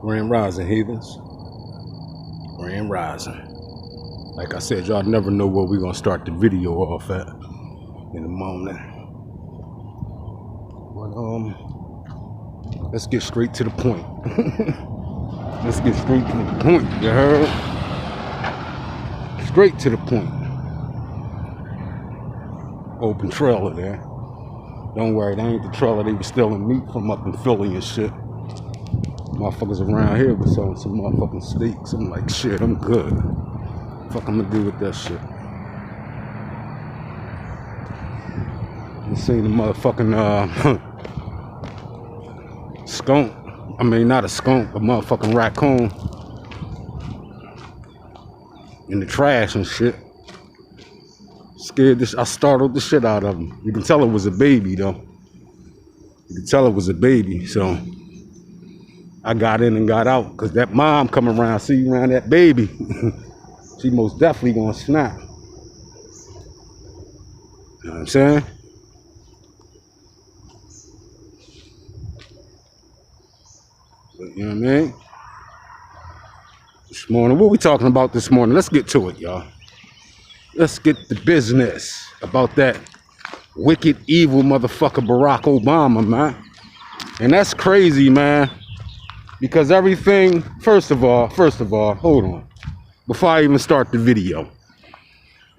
Grand Rising, heathens. Grand Rising. Like I said, y'all never know where we're gonna start the video off at in the moment. But let's get straight to the point. Let's get straight to the point, you heard? Straight to the point. Open trailer there. Don't worry, that ain't the trailer they was stealing meat from up in Philly and shit. Motherfuckers around here was selling some motherfucking steaks. I'm like, shit, I'm good. Fuck I'm gonna do with that shit. You seen the motherfucking skunk. I mean, not a skunk, a motherfucking raccoon in the trash and shit. Scared this. I startled the shit out of him. You can tell it was a baby though. You can tell it was a baby. So I got in and got out because that mom coming around, see around that baby. She most definitely gonna snap. You know what I'm saying? But, you know what I mean? This morning, what we talking about this morning? Let's get to it, y'all. Let's get the business about that wicked, evil motherfucker Barack Obama, man. And that's crazy, man. Because everything, first of all, hold on. Before I even start the video,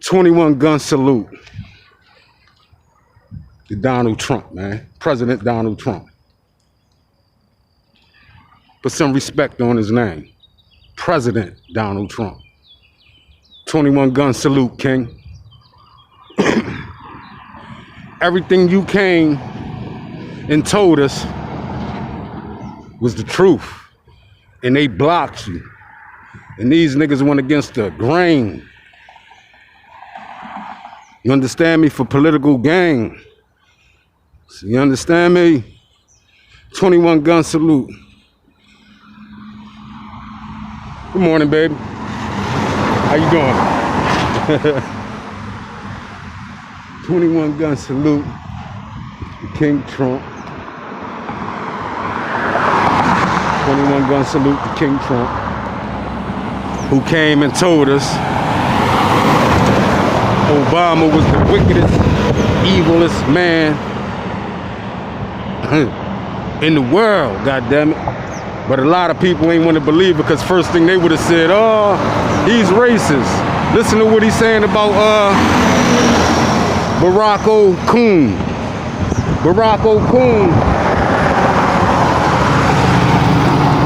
21 gun salute to Donald Trump, man. President Donald Trump. Put some respect on his name. President Donald Trump. 21 gun salute, King. Everything you came and told us was the truth. And they blocked you. And these niggas went against the grain. You understand me? For political gain. So you understand me? 21 gun salute. Good morning, baby. How you doing? 21 gun salute to King Trump. 21 gun salute to King Trump, who came and told us Obama was the wickedest, evilest man in the world, goddammit. But a lot of people ain't want to believe it because first thing they would have said, oh, he's racist. Listen to what he's saying about Barack O'Coon. Barack O'Coon.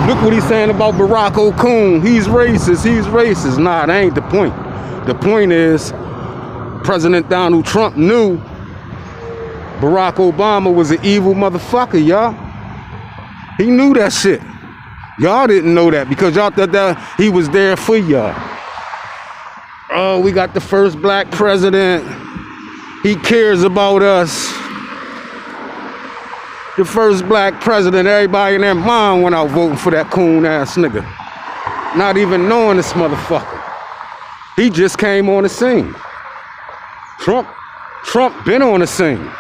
Look what he's saying about Barack O'Coon. He's racist. He's racist. Nah, that ain't the point. The point is President Donald Trump knew Barack Obama was an evil motherfucker, y'all. He knew that shit. Y'all didn't know that because y'all thought that he was there for y'all. Oh, we got the first black president. He cares about us. The first black president. Everybody and their mom went out voting for that coon ass nigga. Not even knowing this motherfucker. He just came on the scene. Trump been on the scene.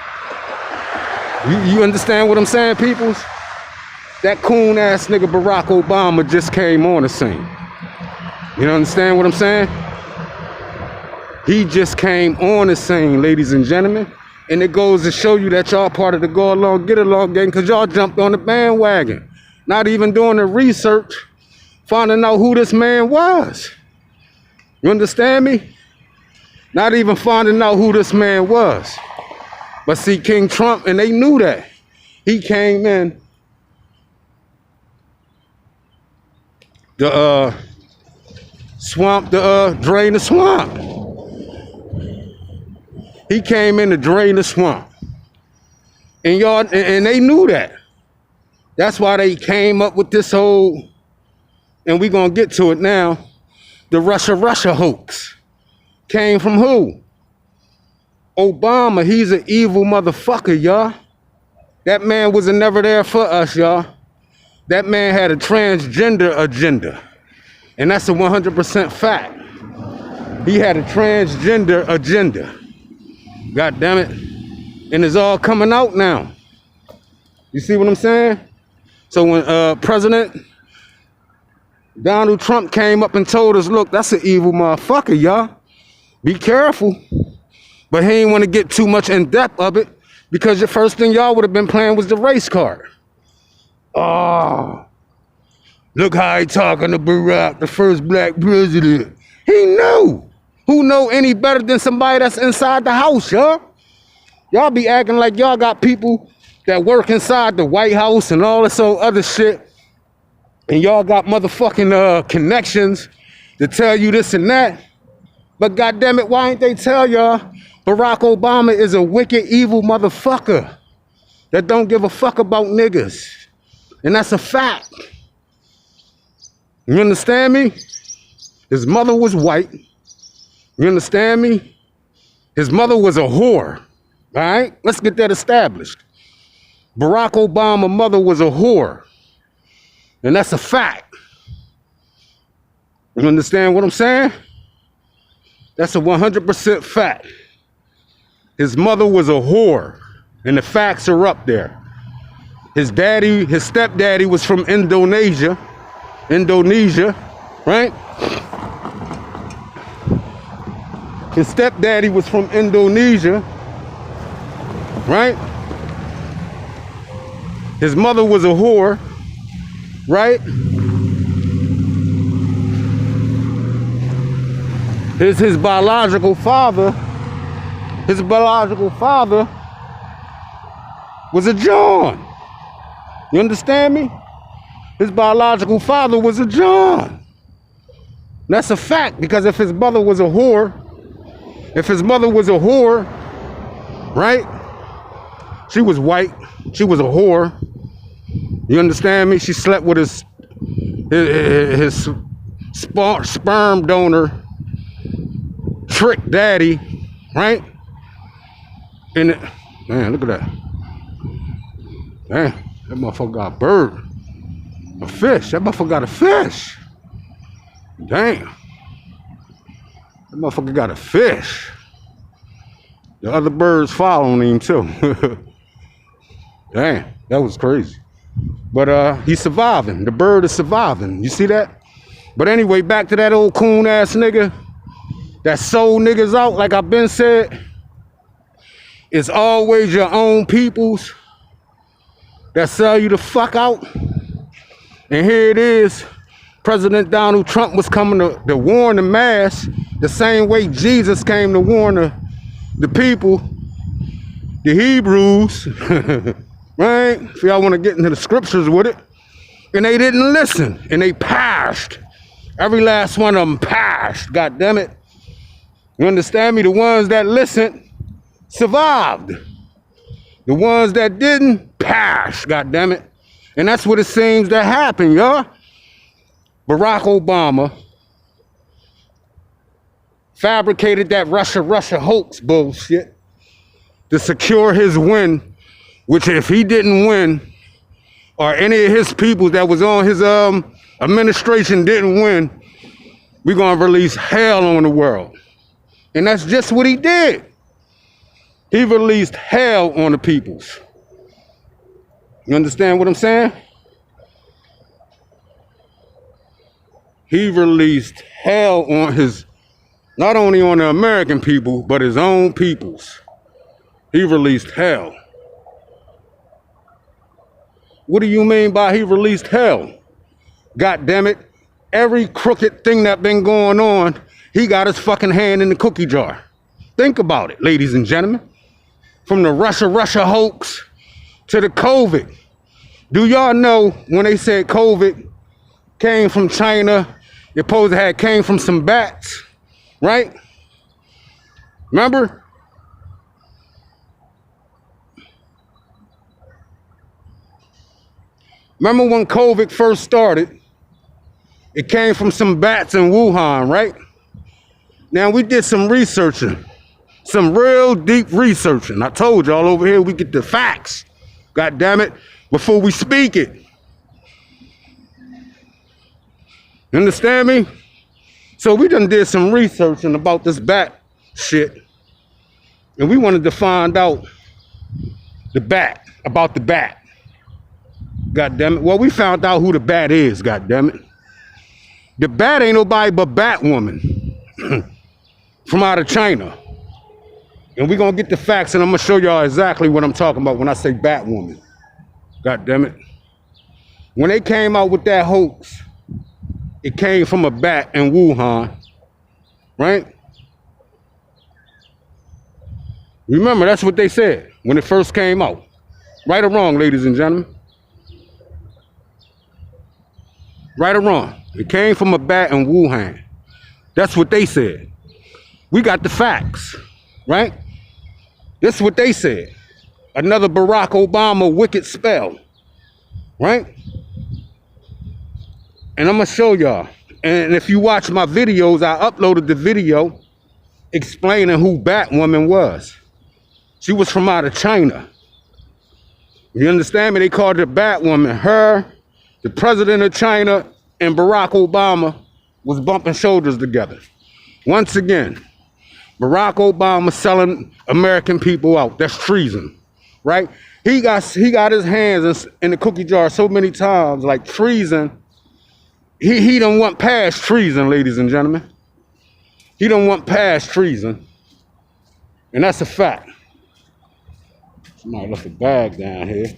You understand what I'm saying, peoples? That coon ass nigga Barack Obama just came on the scene. You understand what I'm saying? He just came on the scene, ladies and gentlemen. And it goes to show you that y'all part of the go along, get along gang, because y'all jumped on the bandwagon. Not even doing the research, finding out who this man was. You understand me? Not even finding out who this man was. But see, King Trump, and they knew that. He came in the swamp, drain the swamp. He came in to drain the swamp. And y'all, and they knew that. That's why they came up with this whole, and we're gonna get to it now, the Russia hoax. Came from who? Obama. He's an evil motherfucker, y'all. That man was never there for us, y'all. That man had a transgender agenda. And that's a 100% fact. He had a transgender agenda. God damn it. And it's all coming out now. You see what I'm saying? So when President Donald Trump came up and told us, look, that's an evil motherfucker, y'all. Be careful. But he didn't want to get too much in depth of it because the first thing y'all would have been playing was the race card. Oh, look how he talking to Barack, the first black president. He knew. Who know any better than somebody that's inside the house, y'all? Y'all be acting like y'all got people that work inside the White House and all this old other shit. And y'all got motherfucking connections to tell you this and that. But goddamn it, why ain't they tell y'all Barack Obama is a wicked, evil motherfucker that don't give a fuck about niggas? And that's a fact. You understand me? His mother was white. You understand me? His mother was a whore. All right? Let's get that established. Barack Obama's mother was a whore. And that's a fact. You understand what I'm saying? That's a 100% fact. His mother was a whore. And the facts are up there. His stepdaddy was from Indonesia, right? His stepdaddy was from Indonesia, right? His mother was a whore, right? His biological father was a John. You understand me? His biological father was a John. That's a fact, because if his mother was a whore, right? She was white. She was a whore. You understand me? She slept with his sperm donor, trick daddy, right? And man, look at that. Man, that motherfucker got a bird. A fish. That motherfucker got a fish. Damn. That motherfucker got a fish. The other birds following him too. Damn, that was crazy. But he's surviving. The bird is surviving. You see that? But anyway, back to that old coon ass nigga that sold niggas out, like I've been said. It's always your own peoples that sell you the fuck out. And here it is. President Donald Trump was coming to warn the mass the same way Jesus came to warn the people, the Hebrews, right? If y'all want to get into the scriptures with it. And they didn't listen, and they passed. Every last one of them passed, God damn it. You understand me? The ones that listened survived. The ones that didn't, passed, God damn it. And that's what it seems to happen, y'all. Barack Obama fabricated that Russia hoax bullshit to secure his win, which if he didn't win, or any of his people that was on his administration didn't win, we're gonna release hell on the world. And that's just what he did. He released hell on the peoples. You understand what I'm saying? He released hell on his, not only on the American people, but his own peoples. He released hell. What do you mean by he released hell? God damn it. Every crooked thing that been going on, he got his fucking hand in the cookie jar. Think about it, ladies and gentlemen. From the Russia hoax to the COVID. Do y'all know when they said COVID came from China, it supposed to have came from some bats, right? Remember? Remember when COVID first started? It came from some bats in Wuhan, right? Now we did some researching, some real deep researching. I told y'all over here we get the facts, God damn it, before we speak it. You understand me? So we done did some researching about this bat shit. And we wanted to find out about the bat. God damn it. Well, we found out who the bat is, God damn it. The bat ain't nobody but Batwoman from out of China. And we're gonna get the facts, and I'm gonna show y'all exactly what I'm talking about when I say Batwoman. God damn it. When they came out with that hoax, it came from a bat in Wuhan, right? Remember, that's what they said when it first came out. Right or wrong, ladies and gentlemen? Right or wrong? It came from a bat in Wuhan. That's what they said. We got the facts, right? This is what they said. Another Barack Obama wicked spell, right? And I'm gonna show y'all. And if you watch my videos, I uploaded the video explaining who Batwoman was. She was from out of China. You understand me? They called her Batwoman. Her, the president of China, and Barack Obama was bumping shoulders together. Once again, Barack Obama selling American people out. That's treason, right? He got his hands in the cookie jar so many times, like treason. He don't want past treason, ladies and gentlemen. He don't want past treason. And that's a fact. Somebody left a bag down here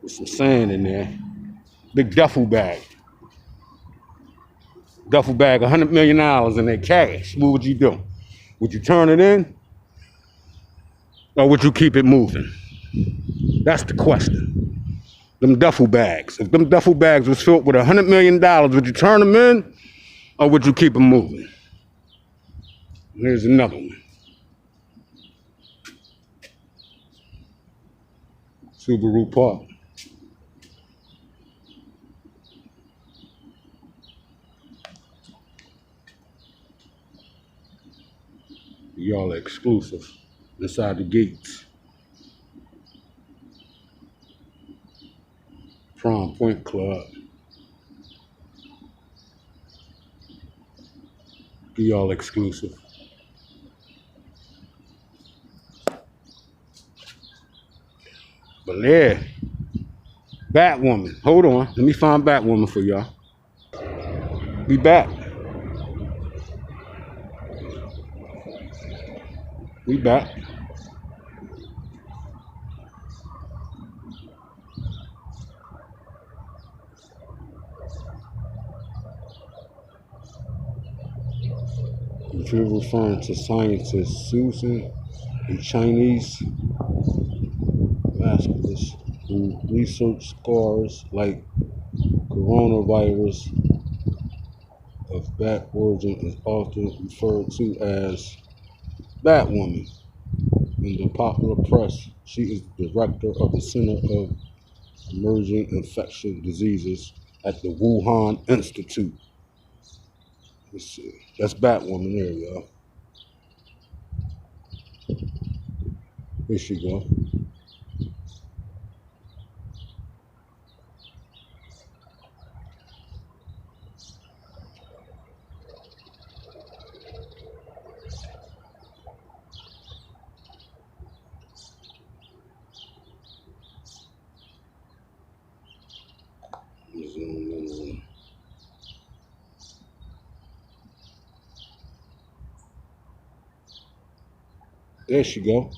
with some sand in there. Big duffel bag. Duffel bag, $100 million in their cash. What would you do? Would you turn it in? Or would you keep it moving? That's the question. Them duffel bags. If them duffel bags was filled with $100 million, would you turn them in? Or would you keep them moving? Here's another one. Subaru Park. Y'all are exclusive inside the gates. Prom Point Club. Y'all exclusive. But yeah, Batwoman. Hold on. Let me find Batwoman for y'all. Be back. We back. If you're referring to scientist Susan, a Chinese vasculist who researched scars like coronavirus of bat origin is often referred to as Batwoman. In the popular press, she is the director of the Center of Emerging Infectious Diseases at the Wuhan Institute. Let's see. That's Batwoman there, y'all. Here she go. There she go.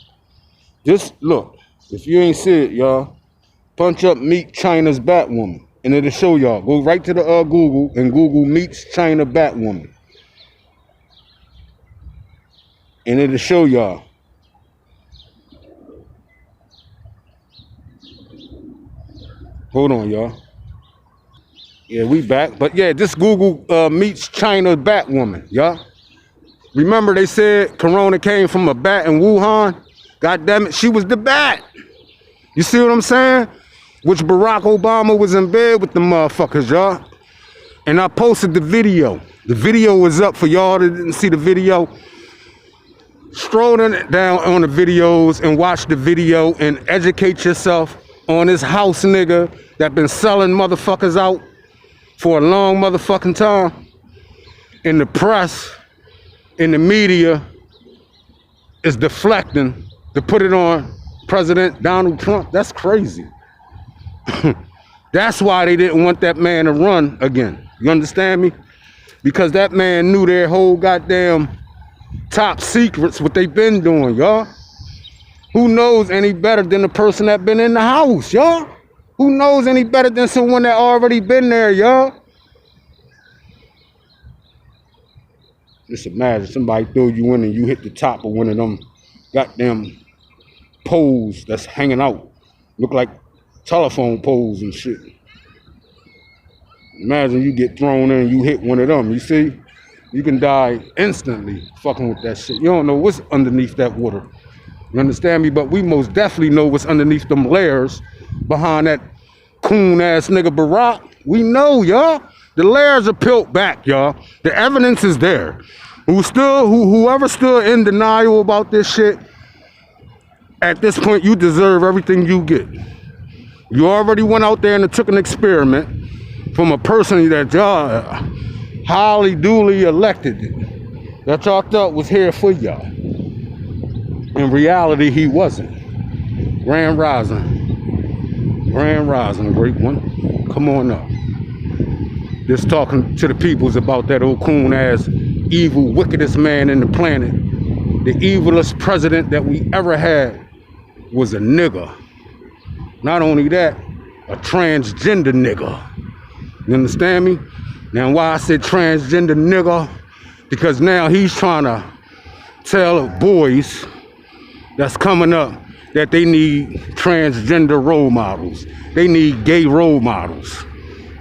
Just look. If you ain't see it, y'all, punch up Meet China's Batwoman, and it'll show y'all. Go right to the Google and Google Meets China Batwoman, and it'll show y'all. Hold on, y'all. Yeah, we back. But yeah, just Google Meets China Batwoman, y'all. Remember they said Corona came from a bat in Wuhan? God damn it, she was the bat. You see what I'm saying? Which Barack Obama was in bed with the motherfuckers, y'all. And I posted the video. The video was up for y'all that didn't see the video. Stroll down on the videos and watch the video and educate yourself on this house nigga that been selling motherfuckers out for a long motherfucking time. In the press, in the media, is deflecting to put it on President Donald Trump. That's crazy. That's why they didn't want that man to run again. You understand me? Because that man knew their whole goddamn top secrets, what they been doing, y'all. Who knows any better than the person that been in the house, y'all? Who knows any better than someone that already been there, y'all? Just imagine somebody throw you in and you hit the top of one of them goddamn poles that's hanging out. Look like telephone poles and shit. Imagine you get thrown in and you hit one of them, you see? You can die instantly fucking with that shit. You don't know what's underneath that water. You understand me? But we most definitely know what's underneath them layers behind that coon-ass nigga Barack. We know, y'all. The layers are peeled back, y'all. The evidence is there. Whoever's still in denial about this shit, at this point, you deserve everything you get. You already went out there and took an experiment from a person that y'all highly duly elected, that y'all thought was here for y'all. In reality, he wasn't. Grand Rising. Grand Rising, great one. Come on up. Just talking to the peoples about that old coon-ass, evil, wickedest man in the planet. The evilest president that we ever had was a nigga. Not only that, a transgender nigga. You understand me? Now, why I said transgender nigga? Because now he's trying to tell boys that's coming up that they need transgender role models. They need gay role models.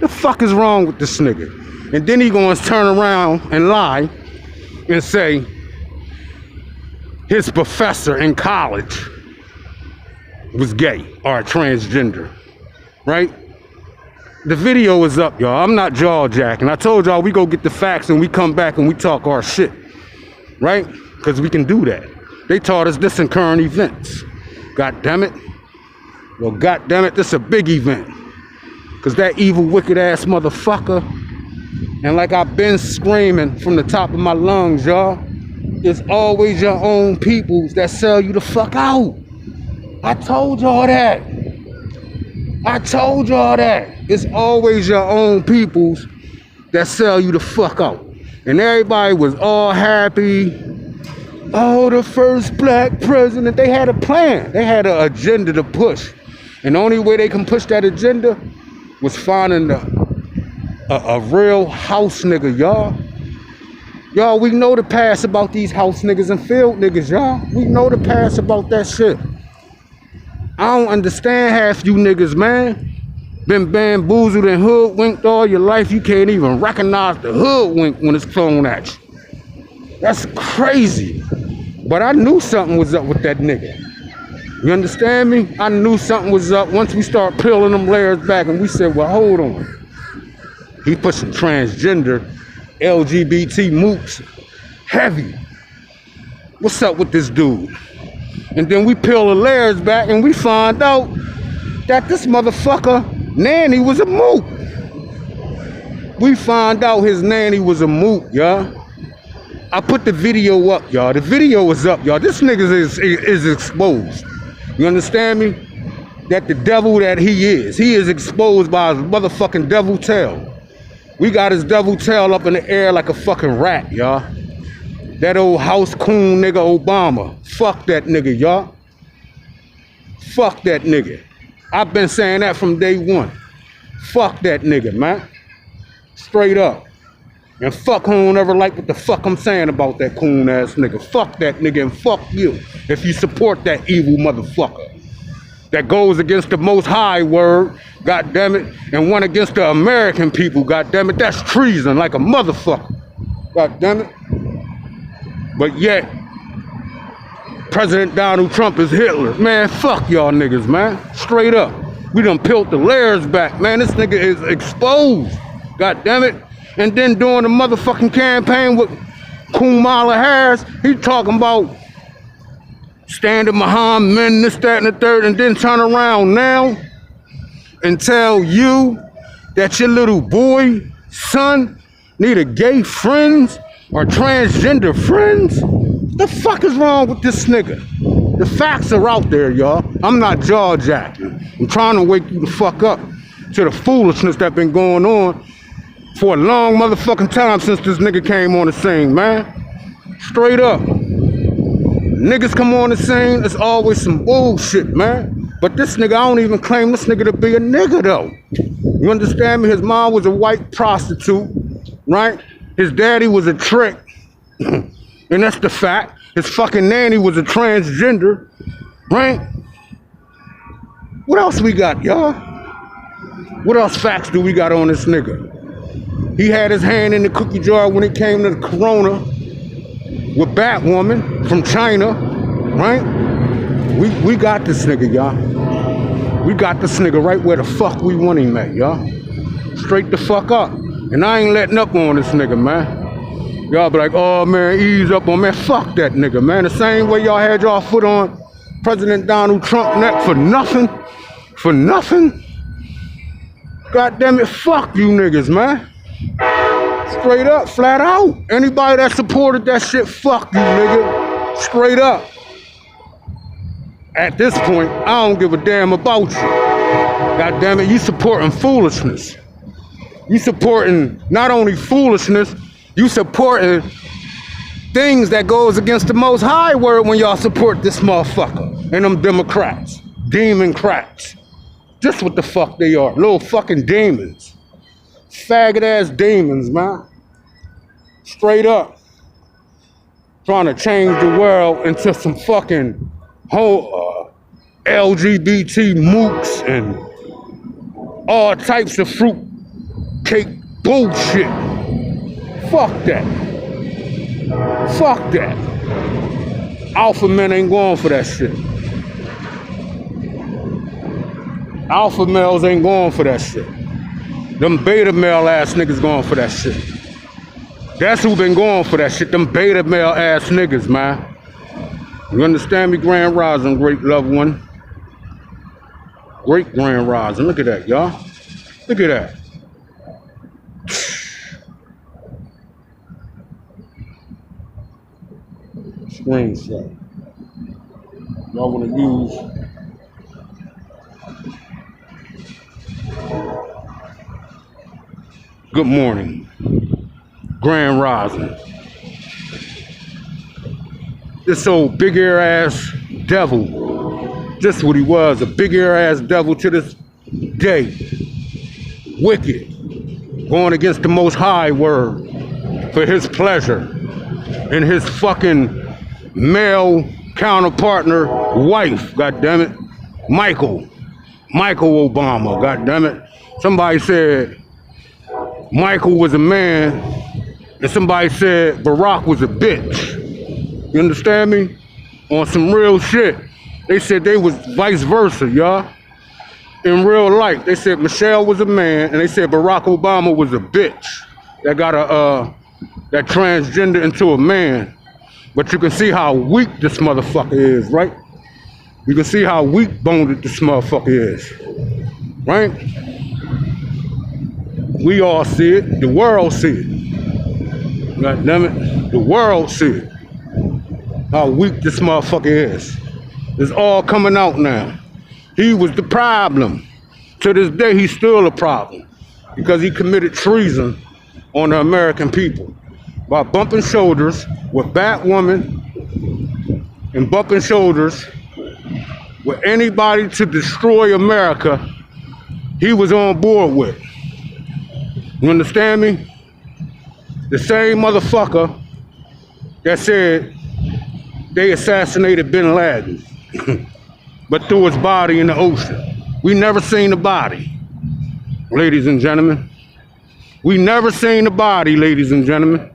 The fuck is wrong with this nigga? And then he gonna turn around and lie and say his professor in college was gay or transgender, right? The video is up, y'all. I'm not jaw jacking. I told y'all we go get the facts and we come back and we talk our shit, right? Because we can do that. They taught us this in current events. God damn it. Well, god damn it, this is a big event. Because that evil, wicked ass motherfucker, and like I've been screaming from the top of my lungs, y'all, it's always your own peoples that sell you the fuck out. I told y'all that. I told y'all that. It's always your own peoples that sell you the fuck out. And everybody was all happy. Oh, the first black president. They had a plan. They had an agenda to push. And the only way they can push that agenda was finding a real house nigga, y'all. Y'all, we know the past about these house niggas and field niggas, y'all. We know the past about that shit. I don't understand half you niggas, man. Been bamboozled and hoodwinked all your life. You can't even recognize the hoodwink when it's thrown at you. That's crazy. But I knew something was up with that nigga. You understand me? I knew something was up once we start peeling them layers back and we said, well, hold on. He pushing transgender, LGBT mooks heavy. What's up with this dude? And then we peel the layers back and we find out that this motherfucker, nanny, was a mook. We find out his nanny was a mook, y'all. I put the video up, y'all. The video is up, y'all. This nigga is exposed. You understand me? That the devil that he is exposed by his motherfucking devil tail. We got his devil tail up in the air like a fucking rat, y'all. That old house coon nigga Obama. Fuck that nigga, y'all. Fuck that nigga. I've been saying that from day one. Fuck that nigga, man. Straight up. And fuck who don't ever like what the fuck I'm saying about that coon ass nigga. Fuck that nigga and fuck you if you support that evil motherfucker that goes against the most high word, god damn it, and one against the American people, god damn it. That's treason like a motherfucker, god damn it. But yet, President Donald Trump is Hitler. Man, fuck y'all niggas, man. Straight up. We done peeled the layers back, man. This nigga is exposed, god damn it. And then during the motherfucking campaign with Kamala Harris, he talking about standing behind men, this, that, and the third, and then turn around now and tell you that your little boy, son, neither gay friends or transgender friends? The fuck is wrong with this nigga? The facts are out there, y'all. I'm not jaw jacking. I'm trying to wake you the fuck up to the foolishness that's been going on for a long motherfucking time since this nigga came on the scene, man. Straight up. Niggas come on the scene, it's always some bullshit, man. But this nigga, I don't even claim this nigga to be a nigga, though. You understand me? His mom was a white prostitute, right? His daddy was a trick, and that's the fact. His fucking nanny was a transgender, right? What else we got, y'all? What else facts do we got on this nigga? He had his hand in the cookie jar when it came to the corona with Batwoman from China, right? We got this nigga, y'all. We got this nigga right where the fuck we want him at, y'all. Straight the fuck up. And I ain't letting up on this nigga, man. Y'all be like, oh man, ease up on man. Fuck that nigga, man. The same way y'all had y'all foot on President Donald Trump neck for nothing. For nothing. God damn it, fuck you niggas, man. Straight up, flat out. Anybody that supported that shit, fuck you, nigga. Straight up. At this point, I don't give a damn about you. God damn it, you supporting foolishness. You supporting not only foolishness, you supporting things that goes against the Most High word when y'all support this motherfucker and them Democrats, demon-crats. Just what the fuck they are, little fucking demons. Faggot ass demons, man. Straight up. Trying to change the world into some fucking whole LGBT mooks and all types of fruit cake bullshit. Fuck that. Fuck that. Alpha men ain't going for that shit. Alpha males ain't going for that shit. Them beta male ass niggas going for that shit. That's who been going for that shit. Them beta male ass niggas, man. You understand me? Grand Rising, great loved one. Great Grand Rising. Look at that, y'all. Look at that. Screenshot. Y'all want to use good morning. Grand Rising. This old big ear ass devil. Just what he was, a big ear ass devil to this day. Wicked. Going against the Most High word for his pleasure. And his fucking male counterpartner wife, goddammit. Michael Obama, goddammit. Somebody said Michael was a man, and somebody said Barack was a bitch. You understand me? On some real shit. They said they was vice versa, y'all. In real life, they said Michelle was a man, and they said Barack Obama was a bitch that got that transgender into a man. But you can see how weak this motherfucker is, right? You can see how weak-boned this motherfucker is, right? We all see it. The world see it. God damn it. The world see it. How weak this motherfucker is. It's all coming out now. He was the problem. To this day, he's still a problem because he committed treason on the American people by bumping shoulders with Batwoman and bumping shoulders with anybody to destroy America he was on board with. You understand me? The same motherfucker that said they assassinated bin Laden but threw his body in the ocean. We never seen the body, ladies and gentlemen. We never seen the body, ladies and gentlemen,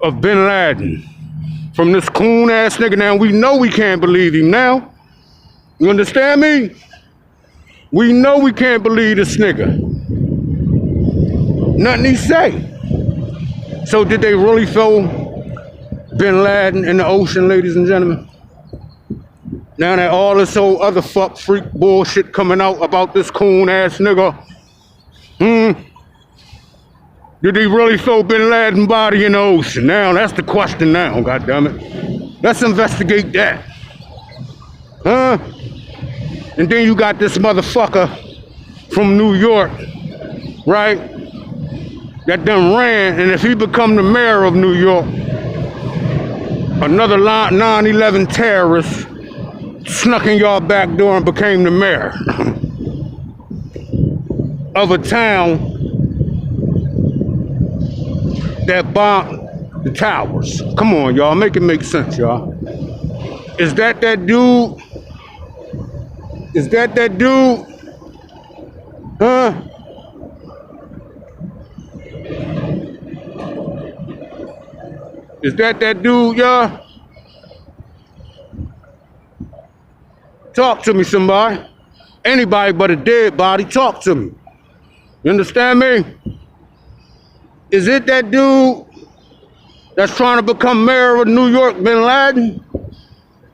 of bin Laden from this coon ass nigga. Now we know we can't believe him now. You understand me? We know we can't believe this nigga. Nothing he say. So did they really throw bin Laden in the ocean, ladies and gentlemen? Now that all this whole other fuck freak bullshit coming out about this coon ass nigga, did he really throw bin Laden's body in the ocean? Now that's the question now, goddammit. Let's investigate that. Huh? And then you got this motherfucker from New York, right? that done ran, and if he become the mayor of New York, another 9/11 terrorist snuck in y'all back door and became the mayor of a town that bombed the towers. Come on, y'all, make it make sense, y'all. Is that dude? Is that dude? Huh? Is that dude, y'all? Talk to me, somebody. Anybody but a dead body, talk to me. You understand me? Is it that dude that's trying to become mayor of New York, Bin Laden?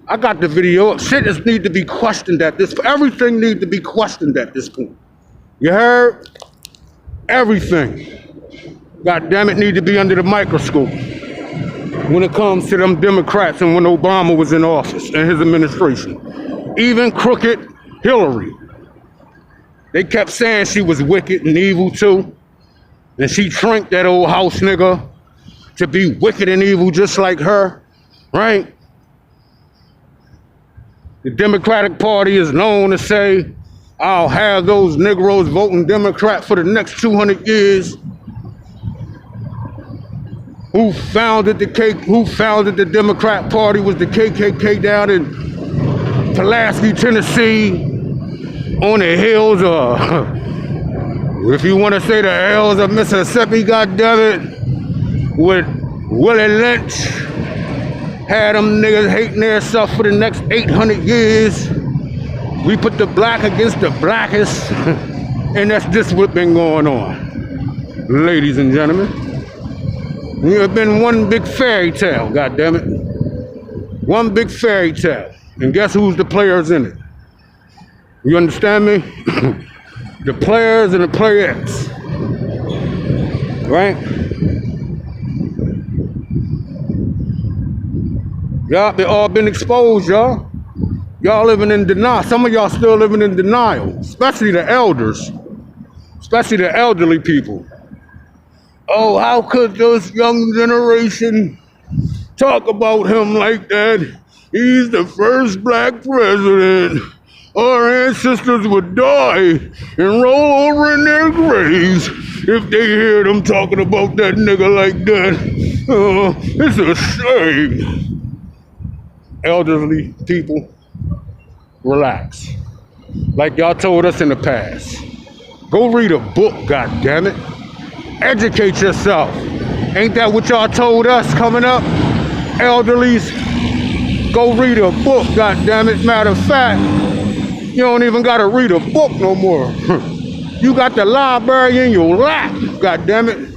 I got the video up. Shit just need to be questioned at this point. Everything needs to be questioned at this point. You heard? Everything. God damn it, need to be under the microscope when it comes to them Democrats and when Obama was in office and his administration. Even crooked Hillary. They kept saying she was wicked and evil too. And she trained that old house nigga to be wicked and evil just like her, right? The Democratic Party is known to say, I'll have those Negroes voting Democrat for the next 200 years. Who founded the Democrat Party was the KKK down in Pulaski, Tennessee, on the hills of, if you want to say the hills of Mississippi, goddammit, with Willie Lynch, had them niggas hating themselves for the next 800 years. We put the black against the blackest, and that's just what's been going on, ladies and gentlemen. You have been one big fairy tale, goddammit. One big fairy tale. And guess who's the players in it? You understand me? The players and the playettes. Right? Y'all, they all been exposed, y'all. Y'all living in denial. Some of y'all still living in denial, especially the elders, especially the elderly people. Oh, how could this young generation talk about him like that? He's the first black president. Our ancestors would die and roll over in their graves if they hear them talking about that nigga like that. Oh, it's a shame. Elderly people, relax. Like y'all told us in the past. Go read a book, goddammit. Educate yourself. Ain't that what y'all told us coming up? Elderlies, go read a book, goddammit. Matter of fact, you don't even gotta read a book no more. You got the library in your lap, goddammit.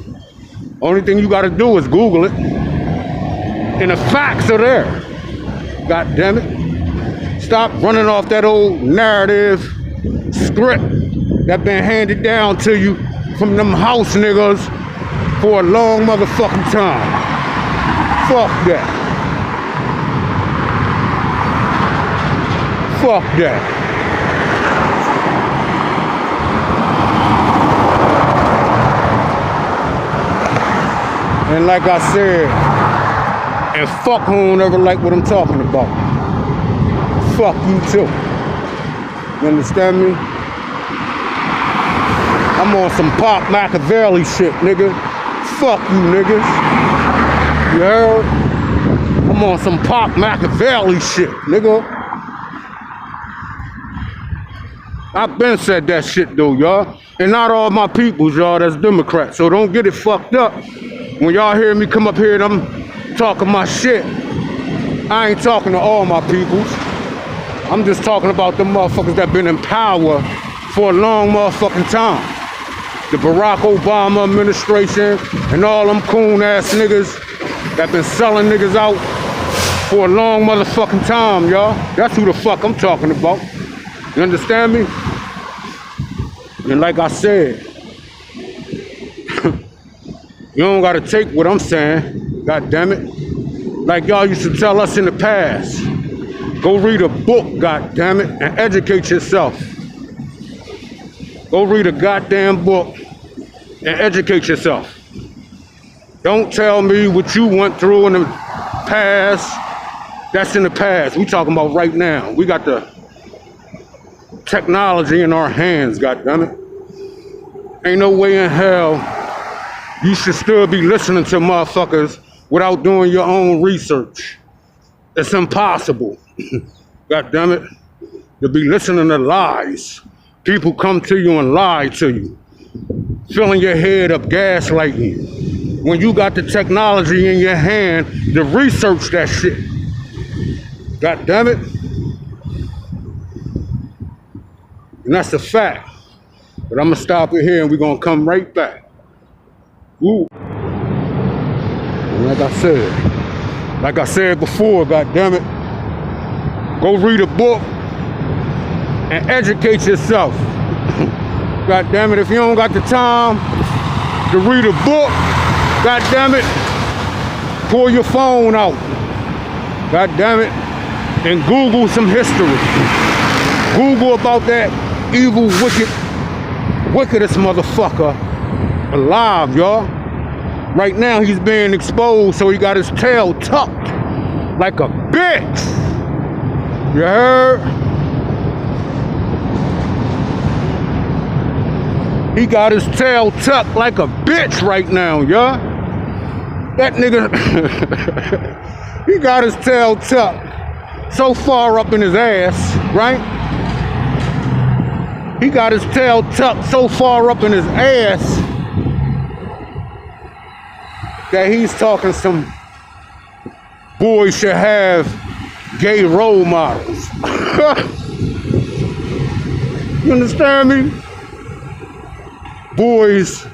Only thing you gotta do is Google it. And the facts are there, goddammit. Stop running off that old narrative script that been handed down to you from them house niggas for a long motherfucking time. Fuck that. Fuck that. And like I said, and fuck who don't ever like what I'm talking about. Fuck you too. You understand me? I'm on some Pop Machiavelli shit, nigga. Fuck you, niggas. You heard? I'm on some Pop Machiavelli shit, nigga. I've been said that shit though, y'all. And not all my peoples, y'all, that's Democrats. So don't get it fucked up. When y'all hear me come up here and I'm talking my shit, I ain't talking to all my peoples. I'm just talking about the motherfuckers that been in power for a long motherfucking time. The Barack Obama administration and all them coon ass niggas that been selling niggas out for a long motherfucking time, y'all. That's who the fuck I'm talking about. You understand me? And like I said, you don't gotta take what I'm saying, god damn it. Like y'all used to tell us in the past. Go read a book, god damn it, and educate yourself. Go read a goddamn book and educate yourself. Don't tell me what you went through in the past. That's in the past. We talking about right now. We got the technology in our hands, goddammit. Ain't no way in hell you should still be listening to motherfuckers without doing your own research. It's impossible, goddammit, to be listening to lies. People come to you and lie to you, filling your head up, gaslighting you. When you got the technology in your hand to research that shit, goddammit. And that's a fact. But I'm gonna stop it here and we're gonna come right back. Woo. And like I said before, goddammit, go read a book and educate yourself. Goddammit, if you don't got the time to read a book, goddammit, pull your phone out, goddammit, and Google some history. Google about that evil, wickedest motherfucker alive, y'all. Right now he's being exposed, so he got his tail tucked like a bitch. You heard? He got his tail tucked like a bitch right now, y'all. That nigga, he got his tail tucked so far up in his ass, right? He got his tail tucked so far up in his ass that he's talking some boys should have gay role models. You understand me? Boys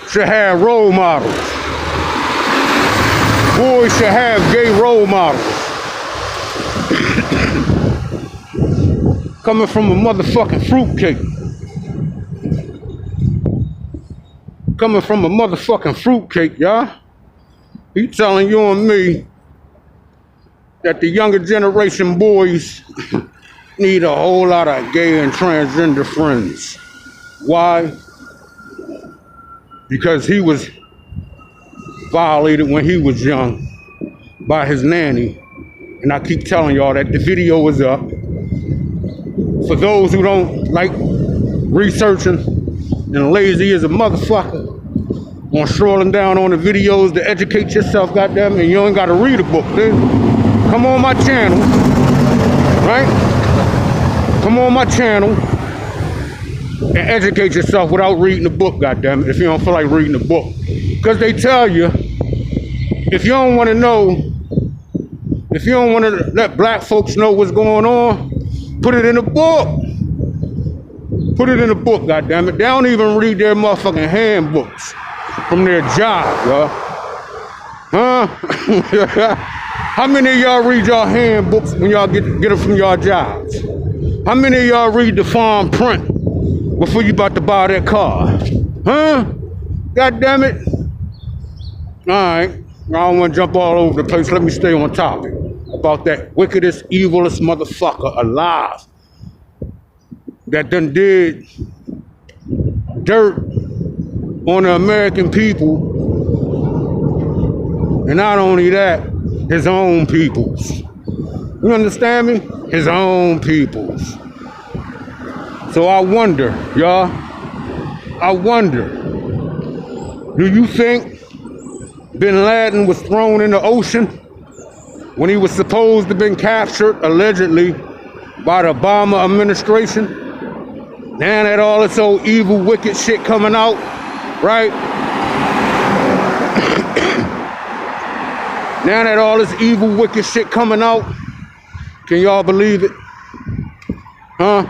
should have role models. Boys should have gay role models. Coming from a motherfucking fruitcake. Coming from a motherfucking fruitcake, y'all. He telling you and me that the younger generation boys need a whole lot of gay and transgender friends. Why? Because he was violated when he was young by his nanny. And I keep telling y'all that the video is up. For those who don't like researching and lazy as a motherfucker, on strolling down on the videos to educate yourself, goddamn, and you ain't gotta read a book, dude. Come on my channel, right? Come on my channel and educate yourself without reading the book, goddamn it, if you don't feel like reading the book. Because they tell you, if you don't want to know, if you don't want to let black folks know what's going on, put it in a book. Put it in a book, goddammit. They don't even read their motherfucking handbooks from their job, y'all. Huh? How many of y'all read y'all handbooks when y'all get them from y'all jobs? How many of y'all read the fine print before you about to buy that car? Huh? Goddammit. All right. I don't want to jump all over the place. Let me stay on topic about that wickedest, evilest motherfucker alive that done did dirt on the American people, and not only that, his own peoples. You understand me? His own peoples. So I wonder, y'all, I wonder, do you think Bin Laden was thrown in the ocean when he was supposed to have been captured, allegedly, by the Obama administration? Now that all this old evil, wicked shit coming out, right? Now that all this evil, wicked shit coming out, can y'all believe it? Huh?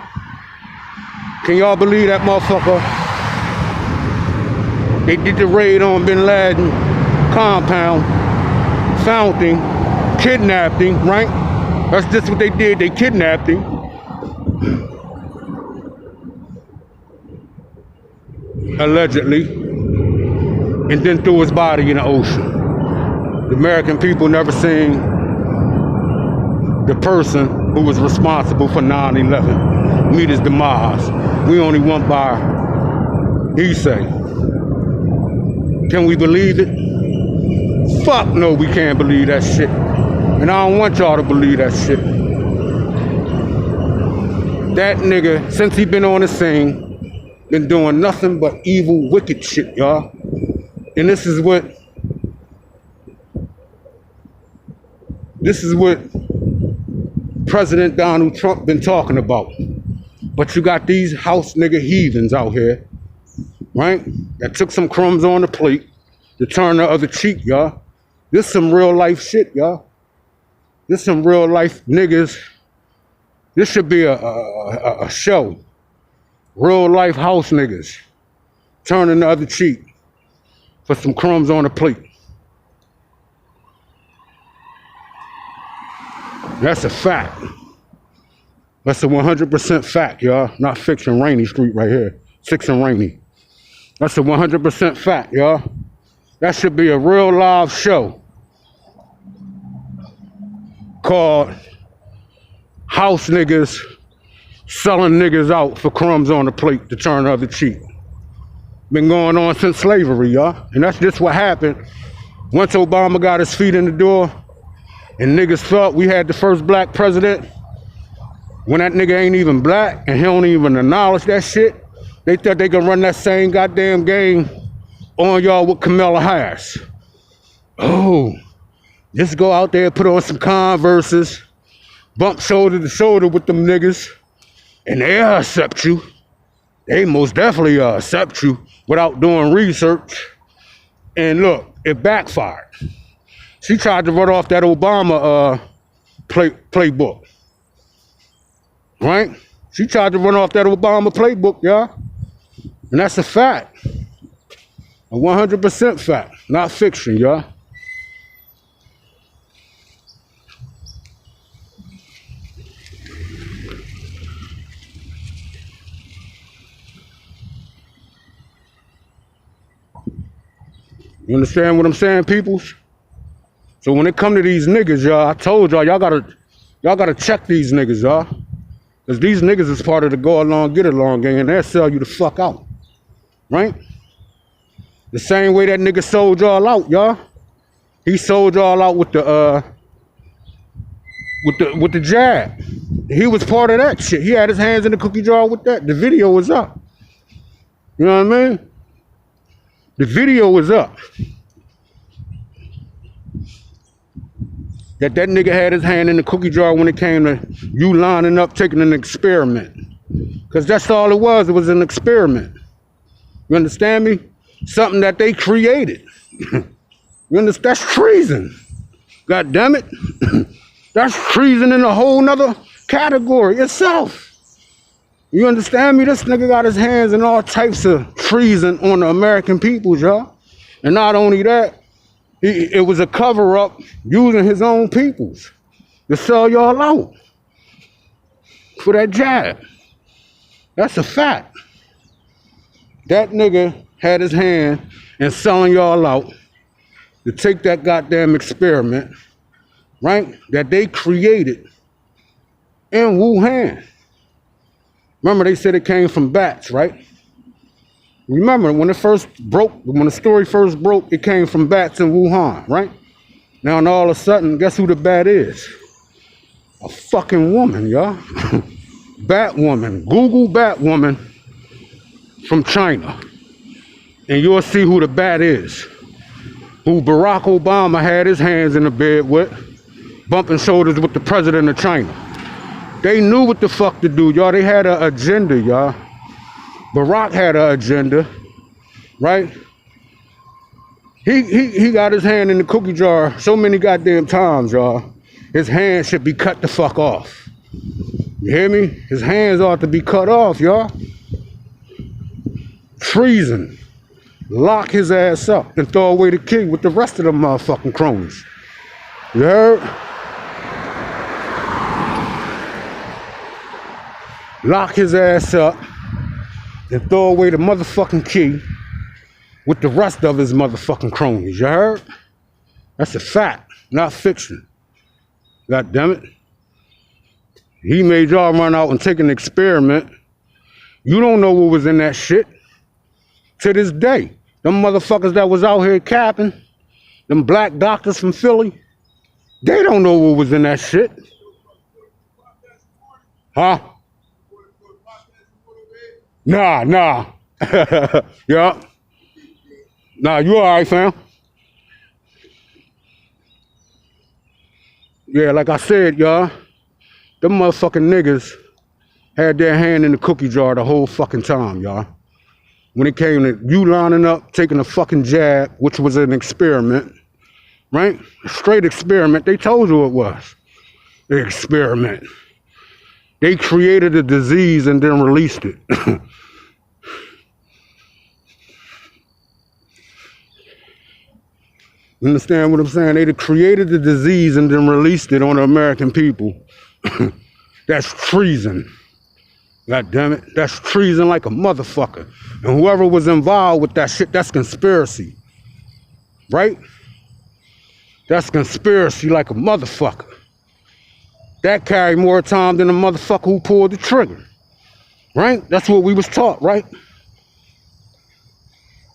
Can y'all believe that motherfucker? They did the raid on Bin Laden compound, found him, kidnapped him, right? That's just what they did, they kidnapped him. Allegedly, and then threw his body in the ocean. The American people never seen the person who was responsible for 9/11 meet his demise. We only went by, he say. Can we believe it? Fuck no, we can't believe that shit. And I don't want y'all to believe that shit. That nigga, since he been on the scene, been doing nothing but evil, wicked shit, y'all. And this is what President Donald Trump been talking about. But you got these house nigga heathens out here, right? That took some crumbs on the plate to turn the other cheek, y'all. This some real life shit, y'all. This some real life niggas. This should be a show. Real life house niggas turning the other cheek for some crumbs on the plate. That's a fact. That's a 100% fact, y'all. Not fiction. Rainy Street right here. 6 and Rainy. That's a 100% fact, y'all. That should be a real live show called House Niggas Selling Niggas Out for Crumbs on the Plate to Turn the Other Cheek. Been going on since slavery, y'all. And that's just what happened. Once Obama got his feet in the door and niggas thought we had the first black president, when that nigga ain't even black and he don't even acknowledge that shit, they thought they could run that same goddamn game on y'all with Kamala Harris. Oh, just go out there, put on some Converses, bump shoulder to shoulder with them niggas, and they'll accept you. They most definitely accept you without doing research. And look, it backfired. She tried to run off that Obama playbook, right? She tried to run off that Obama playbook, y'all. And that's a fact. A 100% fact, not fiction, y'all. You understand what I'm saying, peoples? So when it come to these niggas, y'all, I told y'all, y'all gotta check these niggas, y'all. Because these niggas is part of the go along, get along gang, and they'll sell you the fuck out. Right? The same way that nigga sold y'all out, y'all. He sold y'all out with the jab. He was part of that shit. He had his hands in the cookie jar with that. The video was up. You know what I mean? The video was up. That nigga had his hand in the cookie jar when it came to you lining up, taking an experiment. Because that's all it was. It was an experiment. You understand me? Something that they created. You understand? That's treason. God damn it. That's treason in a whole nother category itself. You understand me? This nigga got his hands in all types of treason on the American people, y'all. And not only that, it was a cover-up using his own peoples to sell y'all out for that jab. That's a fact. That nigga had his hand in selling y'all out to take that goddamn experiment, right, that they created in Wuhan. Remember, they said it came from bats, right? Remember, when the story first broke, it came from bats in Wuhan, right? Now, and all of a sudden, guess who the bat is? A fucking woman, y'all. Bat woman. Google bat woman from China. And you'll see who the bat is. Who Barack Obama had his hands in the bed with, bumping shoulders with the president of China. They knew what the fuck to do, y'all. They had an agenda, y'all. Barack had an agenda, right? He got his hand in the cookie jar so many goddamn times, y'all. His hand should be cut the fuck off. You hear me? His hands ought to be cut off, y'all. Treason. Lock his ass up and throw away the key with the rest of them motherfucking cronies. You heard? Lock his ass up and throw away the motherfucking key with the rest of his motherfucking cronies. You heard? That's a fact, not fiction. God damn it. He made y'all run out and take an experiment. You don't know what was in that shit to this day. Them motherfuckers that was out here capping, them black doctors from Philly, they don't know what was in that shit. Huh? Nah. Yeah. Nah, you all right, fam? Yeah, like I said, y'all, them motherfucking niggas had their hand in the cookie jar the whole fucking time, y'all. When it came to you lining up, taking a fucking jab, which was an experiment, right? A straight experiment. They told you it was an experiment. They created a disease and then released it. You understand what I'm saying? They created the disease and then released it on the American people. That's treason. God damn it. That's treason like a motherfucker. And whoever was involved with that shit, that's conspiracy. Right? That's conspiracy like a motherfucker. That carried more time than the motherfucker who pulled the trigger. Right? That's what we was taught, right?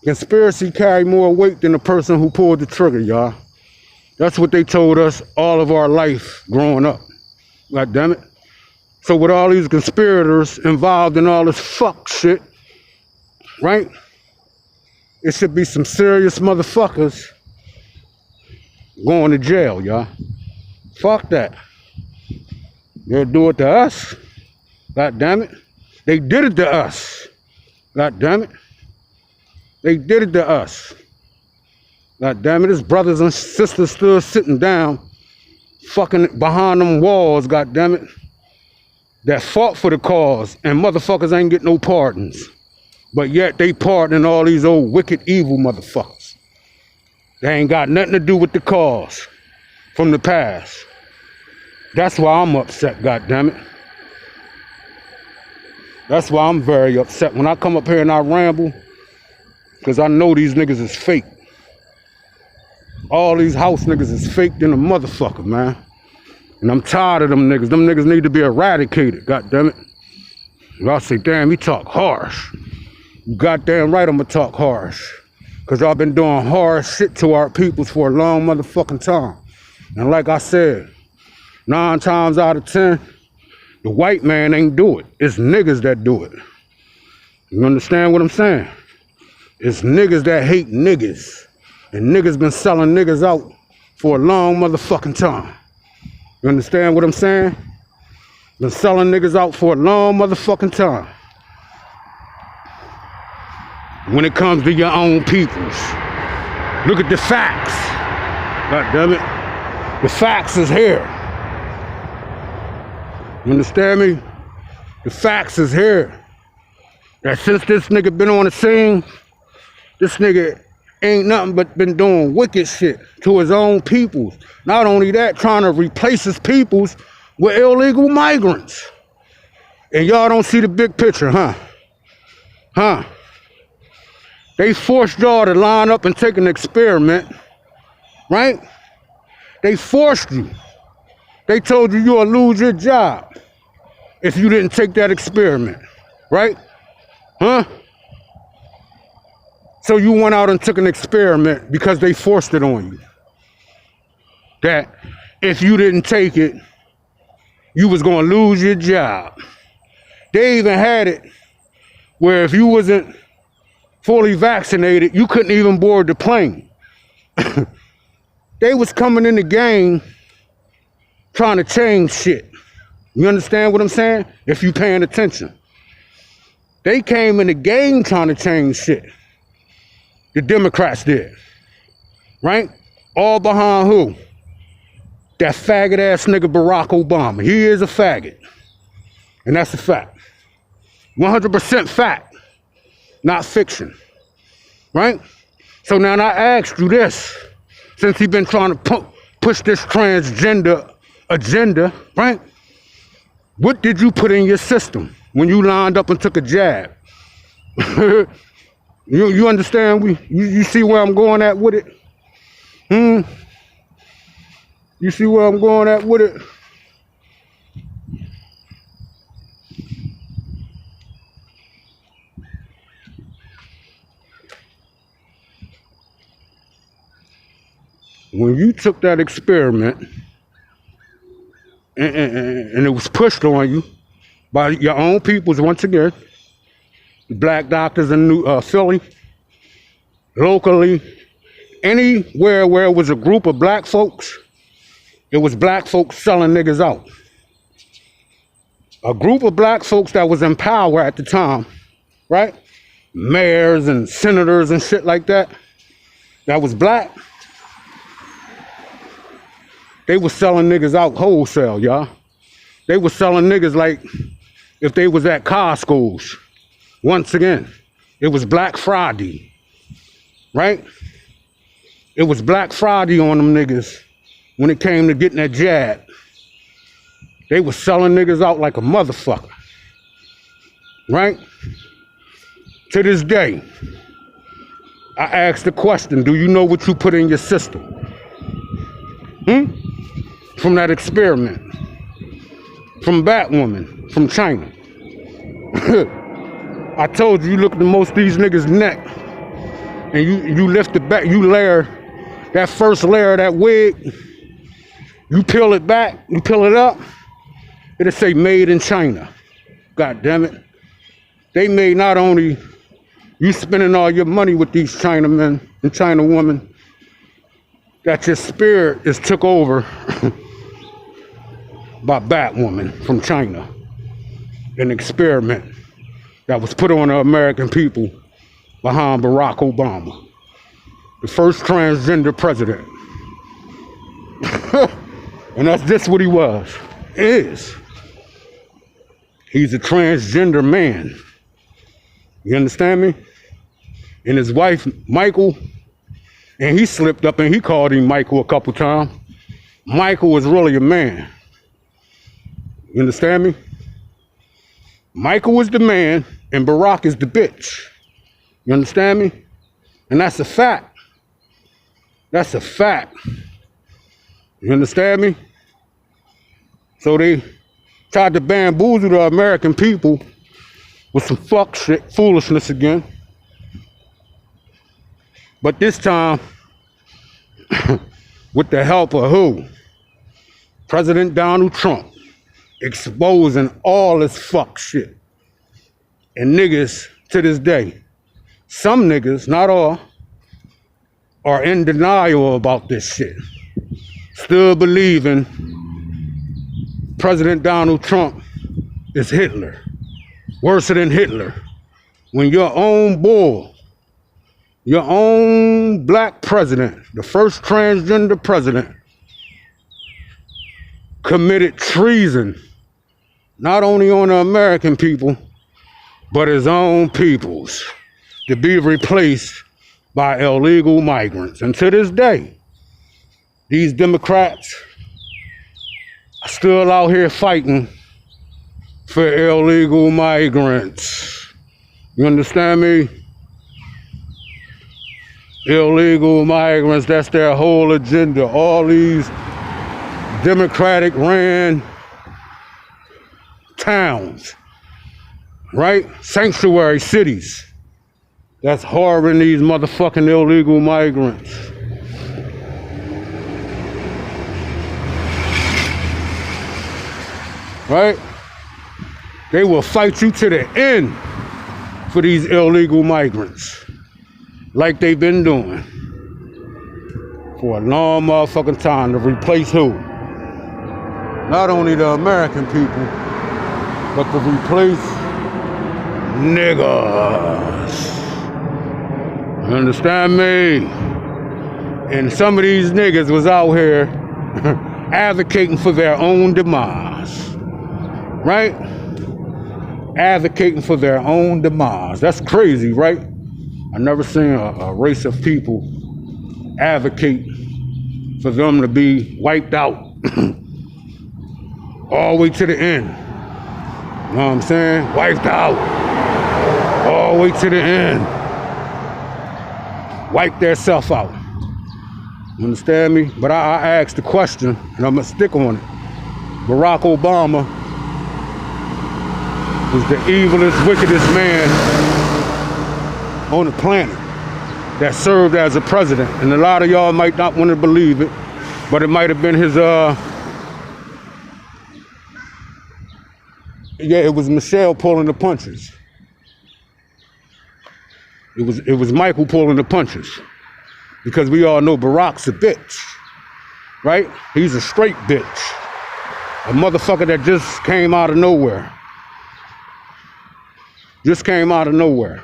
Conspiracy carried more weight than the person who pulled the trigger, y'all. That's what they told us all of our life growing up. God damn it. So with all these conspirators involved in all this fuck shit, right? It should be some serious motherfuckers going to jail, y'all. Fuck that. They'll do it to us. God damn it. They did it to us. God damn it. They did it to us. God damn it, his brothers and sisters still sitting down, fucking behind them walls, god damn it, that fought for the cause, and motherfuckers ain't get no pardons. But yet they pardoning all these old wicked, evil motherfuckers. They ain't got nothing to do with the cause from the past. That's why I'm upset, god damn it. That's why I'm very upset. When I come up here and I ramble, because I know these niggas is fake. All these house niggas is fake than a motherfucker, man. And I'm tired of them niggas. Them niggas need to be eradicated, goddammit. Y'all say, damn, he talk harsh. You goddamn right I'ma talk harsh. Because I've been doing hard shit to our peoples for a long motherfucking time. And like I said, 9 times out of 10, the white man ain't do it. It's niggas that do it. You understand what I'm saying? It's niggas that hate niggas. And niggas been selling niggas out for a long motherfucking time. You understand what I'm saying? Been selling niggas out for a long motherfucking time. When it comes to your own peoples. Look at the facts. God damn it. The facts is here. You understand me? The facts is here. That since this nigga been on the scene, this nigga ain't nothing but been doing wicked shit to his own peoples. Not only that, trying to replace his peoples with illegal migrants. And y'all don't see the big picture, huh? Huh? They forced y'all to line up and take an experiment, right? They forced you. They told you you'll lose your job if you didn't take that experiment, right? Huh? So you went out and took an experiment because they forced it on you. That if you didn't take it, you was gonna lose your job. They even had it where if you wasn't fully vaccinated, you couldn't even board the plane. They was coming in the game trying to change shit. You understand what I'm saying? If you paying attention. They came in the game trying to change shit. The Democrats did. Right? All behind who? That faggot ass nigga Barack Obama. He is a faggot. And that's a fact. 100% fact. Not fiction. Right? So now I asked you this. Since he's been trying to push this transgender agenda, right? What did you put in your system when you lined up and took a jab? You understand? You see where I'm going at with it? You see where I'm going at with it? when you took that experiment and it was pushed on you by your own peoples once again, the black doctors in Philly, locally, anywhere where it was a group of black folks, it was black folks selling niggas out. A group of black folks that was in power at the time, right? Mayors and senators and shit like that was black. They was selling niggas out wholesale, y'all. They was selling niggas like if they was at Costco's. Once again, it was Black Friday, right? It was Black Friday on them niggas when it came to getting that jab. They was selling niggas out like a motherfucker, right? To this day, I asked the question, do you know what you put in your system? From that experiment, from Batwoman, from China. I told you, you look at the most of these niggas' neck, and you lift it back, you layer that first layer of that wig, you peel it back, you peel it up, it'll say made in China. God damn it. They made not only you spending all your money with these Chinamen and China women, that your spirit is took over by Batwoman from China. An experiment that was put on the American people behind Barack Obama, the first transgender president. And that's just what he was, is. He's a transgender man. You understand me? And his wife, Michael, and he slipped up and he called him Michael a couple times. Michael was really a man. You understand me? Michael was the man and Barack is the bitch. You understand me? And that's a fact. That's a fact. You understand me? So they tried to bamboozle the American people with some fuck shit, foolishness again. But this time, with the help of who? President Donald Trump, exposing all this fuck shit. And niggas, to this day, some niggas, not all, are in denial about this shit. Still believing President Donald Trump is Hitler. Worse than Hitler. When your own boy, your own black president, the first transgender president, committed treason, not only on the American people, but his own peoples, to be replaced by illegal migrants. And to this day, these Democrats are still out here fighting for illegal migrants. You understand me? Illegal migrants, that's their whole agenda. All these Democratic ran towns, right? Sanctuary cities that's harboring these motherfucking illegal migrants. Right? They will fight you to the end for these illegal migrants. Like they've been doing for a long motherfucking time, to replace who? Not only the American people, but to replace niggas. You understand me? And some of these niggas was out here advocating for their own demise. Right? Advocating for their own demise. That's crazy, right? I never seen a race of people advocate for them to be wiped out all the way to the end. You know what I'm saying? Wiped out all the way to the end. Wipe their self out. You understand me? But I asked the question, and I'm gonna stick on it. Barack Obama was the evilest, wickedest man on the planet. that served as a president. And a lot of y'all might not want to believe it, but it might have been his, yeah, it was Michelle pulling the punches. It was Michael pulling the punches. Because we all know Barack's a bitch, right? He's a straight bitch. A motherfucker that just came out of nowhere. Just came out of nowhere.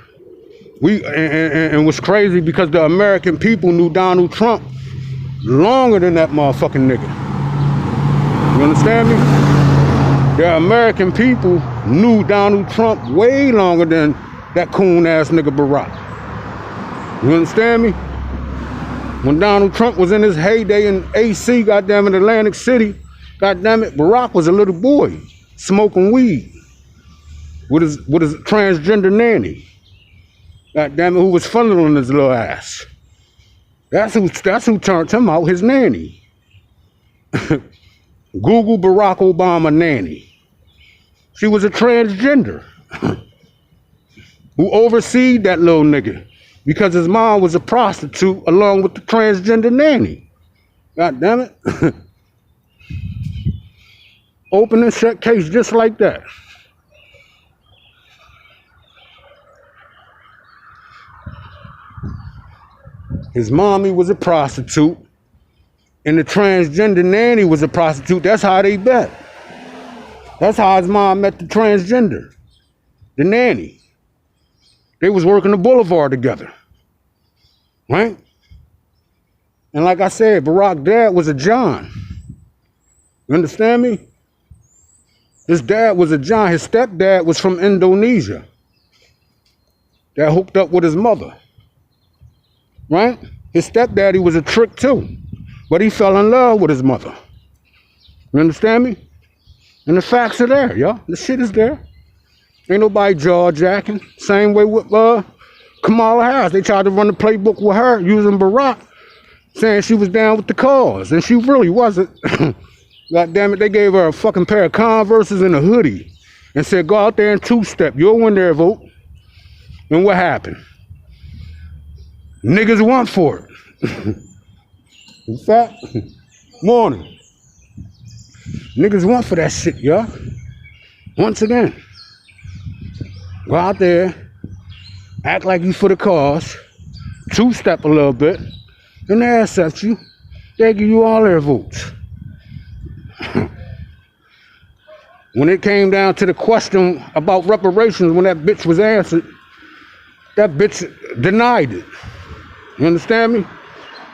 And what's crazy, because the American people knew Donald Trump longer than that motherfucking nigga. You understand me? The American people knew Donald Trump way longer than that coon ass nigga Barack. You understand me? When Donald Trump was in his heyday in AC, goddamn it, Atlantic City, goddamn it, Barack was a little boy smoking weed with his transgender nanny. Goddamn it, who was funneling his little ass. That's who turned him out, his nanny. Google Barack Obama nanny. She was a transgender who overseed that little nigga because his mom was a prostitute along with the transgender nanny. God damn it. Open and shut case just like that. His mommy was a prostitute, and the transgender nanny was a prostitute. That's how they met. That's how his mom met the transgender, the nanny. They was working the boulevard together, right? And like I said, Barack's dad was a John. You understand me? His dad was a John. His stepdad was from Indonesia that hooked up with his mother. Right? His stepdaddy was a trick too, but he fell in love with his mother. You understand me? And the facts are there, y'all. The shit is there. Ain't nobody jaw-jacking. Same way with Kamala Harris. They tried to run the playbook with her using Barack, saying she was down with the cause, and she really wasn't. God damn it, they gave her a fucking pair of Converses and a hoodie and said, go out there and two-step. You'll win their vote. And what happened? Niggas want for it. In fact, morning. Niggas want for that shit, y'all. Once again, go out there, act like you for the cause, two-step a little bit, and they accept you. They give you all their votes. When it came down to the question about reparations, when that bitch was answered, that bitch denied it. You understand me?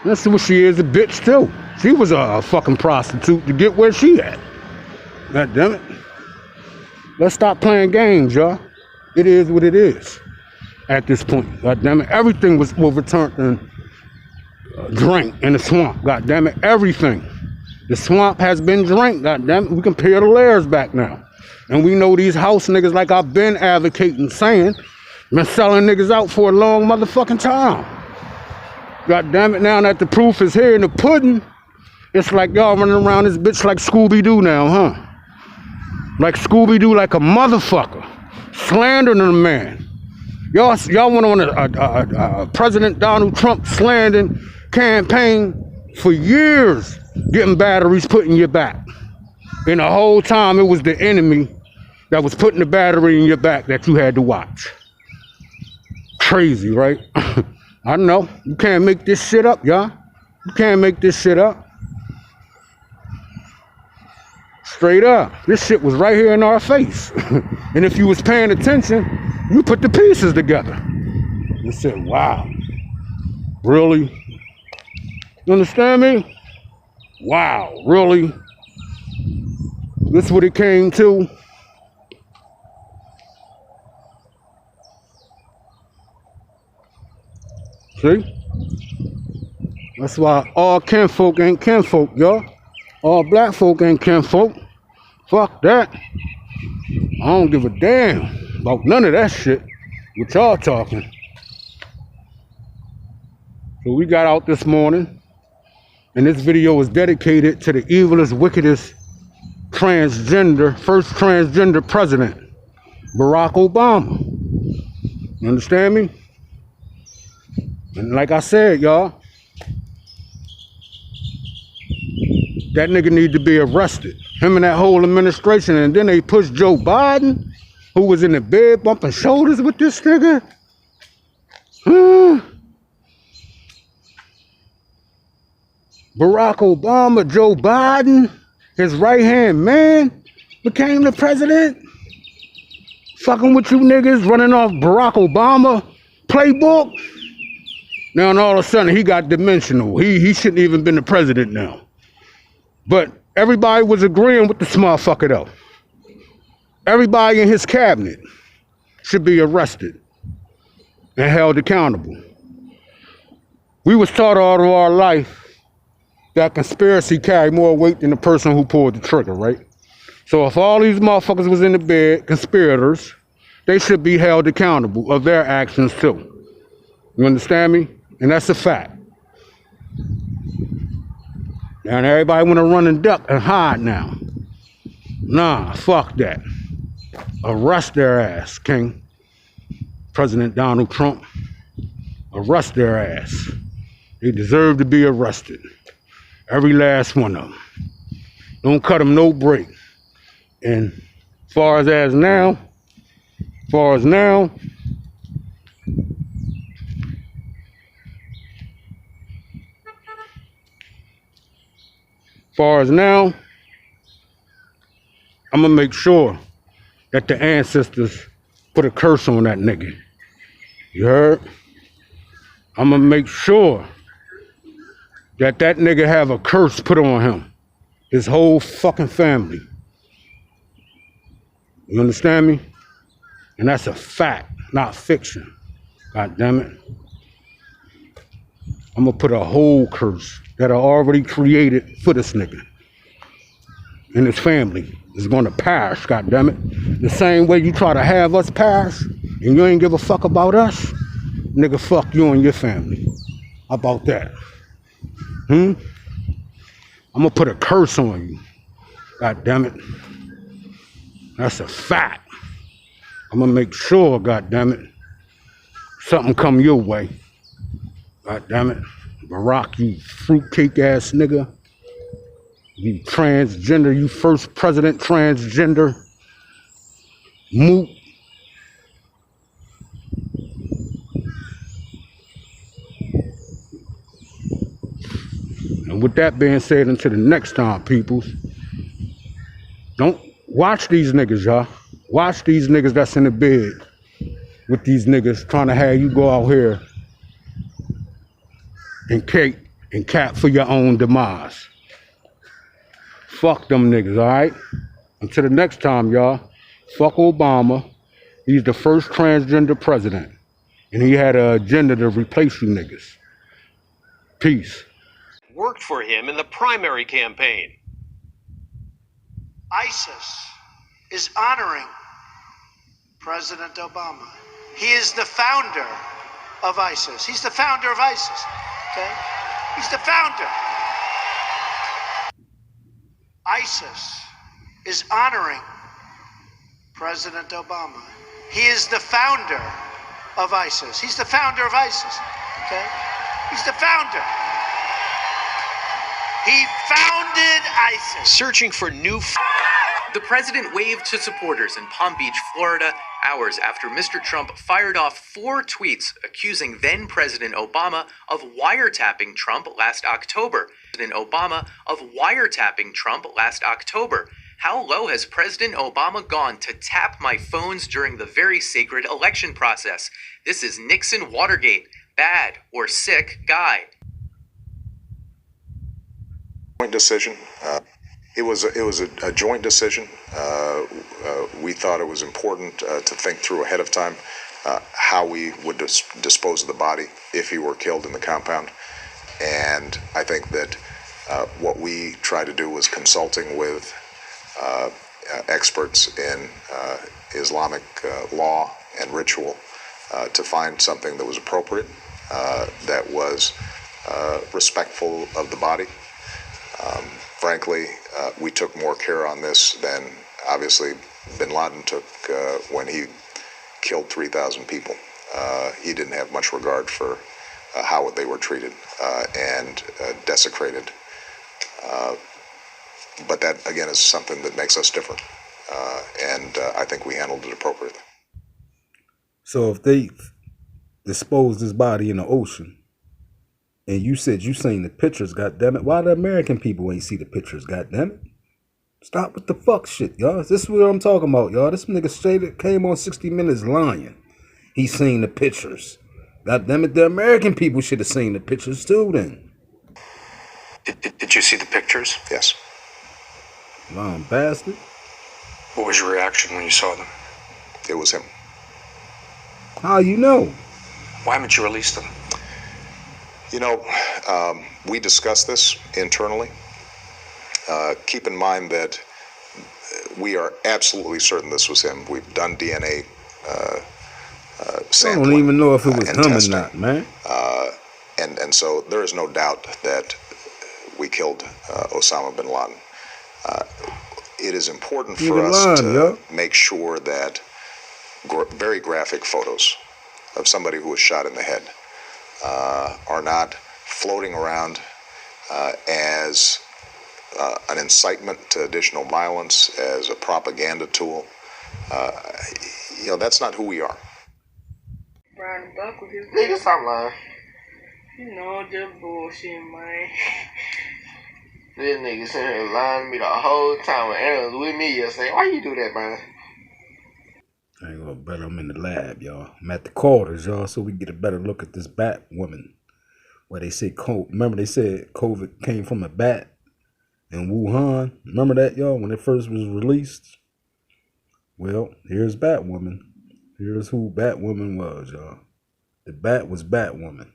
That's what she is, a bitch too. She was a fucking prostitute to get where she at. God damn it. Let's stop playing games, y'all. It is what it is at this point. God damn it. Everything was overturned and drank in the swamp. God damn it. Everything. The swamp has been drank. God damn it. We can peel the layers back now. And we know these house niggas, like I've been advocating, saying, been selling niggas out for a long motherfucking time. God damn it, now that the proof is here in the pudding, it's like y'all running around this bitch like Scooby-Doo now, huh? Like Scooby-Doo, like a motherfucker. Slandering a man. Y'all went on a President Donald Trump slandering campaign for years, getting batteries put in your back. And the whole time it was the enemy that was putting the battery in your back that you had to watch. Crazy, right? I know. You can't make this shit up, y'all. You can't make this shit up. Straight up. This shit was right here in our face. And if you was paying attention, you put the pieces together. You said, wow. Really? You understand me? Wow, really? This is what it came to? See? That's why all kinfolk ain't kinfolk, y'all. All black folk ain't kinfolk. Fuck that. I don't give a damn about none of that shit. What y'all talking? So we got out this morning, and this video is dedicated to the evilest, wickedest transgender, first transgender president, Barack Obama. You understand me? And like I said, y'all, that nigga need to be arrested. Him and that whole administration. And then they pushed Joe Biden, who was in the bed bumping shoulders with this nigga. Barack Obama, Joe Biden, his right-hand man, became the president. Fucking with you niggas, running off Barack Obama playbook. Now, and all of a sudden, he got dimensional. He shouldn't even been the president now. But everybody was agreeing with this motherfucker, though. Everybody in his cabinet should be arrested and held accountable. We was taught all of our life that conspiracy carried more weight than the person who pulled the trigger, right? So if all these motherfuckers was in the bed, conspirators, they should be held accountable of their actions too. You understand me? And that's a fact. And everybody want to run and duck and hide now. Nah, fuck that. Arrest their ass, King. President Donald Trump. Arrest their ass. They deserve to be arrested. Every last one of them. Don't cut them no break. And far as now, I'm gonna make sure that the ancestors put a curse on that nigga. You heard? I'm gonna make sure that nigga have a curse put on him. His whole fucking family. You understand me? And that's a fact, not fiction. God damn it. I'm gonna put a whole curse that I already created for this nigga. And his family is gonna perish, god damn it. The same way you try to have us perish and you ain't give a fuck about us, nigga, fuck you and your family. How about that? I'm gonna put a curse on you. God damn it. That's a fact. I'm gonna make sure, god damn it, something come your way. God damn it. Barack, you fruitcake ass nigga. You transgender, you first president transgender. Moot. And with that being said, until the next time, peoples, don't watch these niggas, y'all. Watch these niggas that's in the bed with these niggas trying to have you go out here and cake and cap for your own demise. Fuck them niggas, all right? Until the next time, y'all, fuck Obama. He's the first transgender president. And he had an agenda to replace you niggas. Peace. Worked for him in the primary campaign. ISIS is honoring President Obama. He is the founder of ISIS. He's the founder of ISIS, okay? He's the founder. ISIS is honoring President Obama. He is the founder of ISIS. He's the founder of ISIS, okay? He's the founder. He founded ISIS. Searching for new... The president waved to supporters in Palm Beach, Florida, hours after Mr. Trump fired off 4 tweets accusing then-President Obama of wiretapping Trump last October. How low has President Obama gone to tap my phones during the very sacred election process? This is Nixon Watergate. Bad or sick guy. Joint decision. It was a joint decision. We thought it was important to think through ahead of time how we would dispose of the body if he were killed in the compound. And I think that what we tried to do was consulting with experts in Islamic law and ritual to find something that was appropriate, that was respectful of the body. Frankly, we took more care on this than obviously bin Laden took when he killed 3,000 people. He didn't have much regard for how they were treated and desecrated. But that, again, is something that makes us different. And I think we handled it appropriately. So if they disposed his body in the ocean, and you said you seen the pictures, goddammit, why the American people ain't see the pictures, goddammit? Stop with the fuck shit, y'all. This is what I'm talking about, y'all. This nigga straight came on 60 Minutes lying. He seen the pictures. Goddammit, the American people should have seen the pictures too then. Did you see the pictures? Yes. Lying bastard. What was your reaction when you saw them? It was him. How you know? Why haven't you released them? You know, we discussed this internally. Keep in mind that we are absolutely certain this was him. We've done DNA sampling. I don't even know if it was and him testing. or not, man. And so there is no doubt that we killed Osama bin Laden. It is important for us to make sure that very graphic photos of somebody who was shot in the head are not floating around as an incitement to additional violence, as a propaganda tool. You know, that's not who we are. Brian Buck with his Nigga, stop lying. You know, just bullshit, man. This nigga sitting here lying to me the whole time when Aaron was with me yesterday. Why you do that, man? I ain't gonna bet I'm in the lab, y'all. I'm at the quarters, y'all, so we get a better look at this bat woman. Where they say, remember they said COVID came from a bat in Wuhan? Remember that, y'all, when it first was released? Well, here's Batwoman. Here's who Batwoman was, y'all. The bat was Batwoman.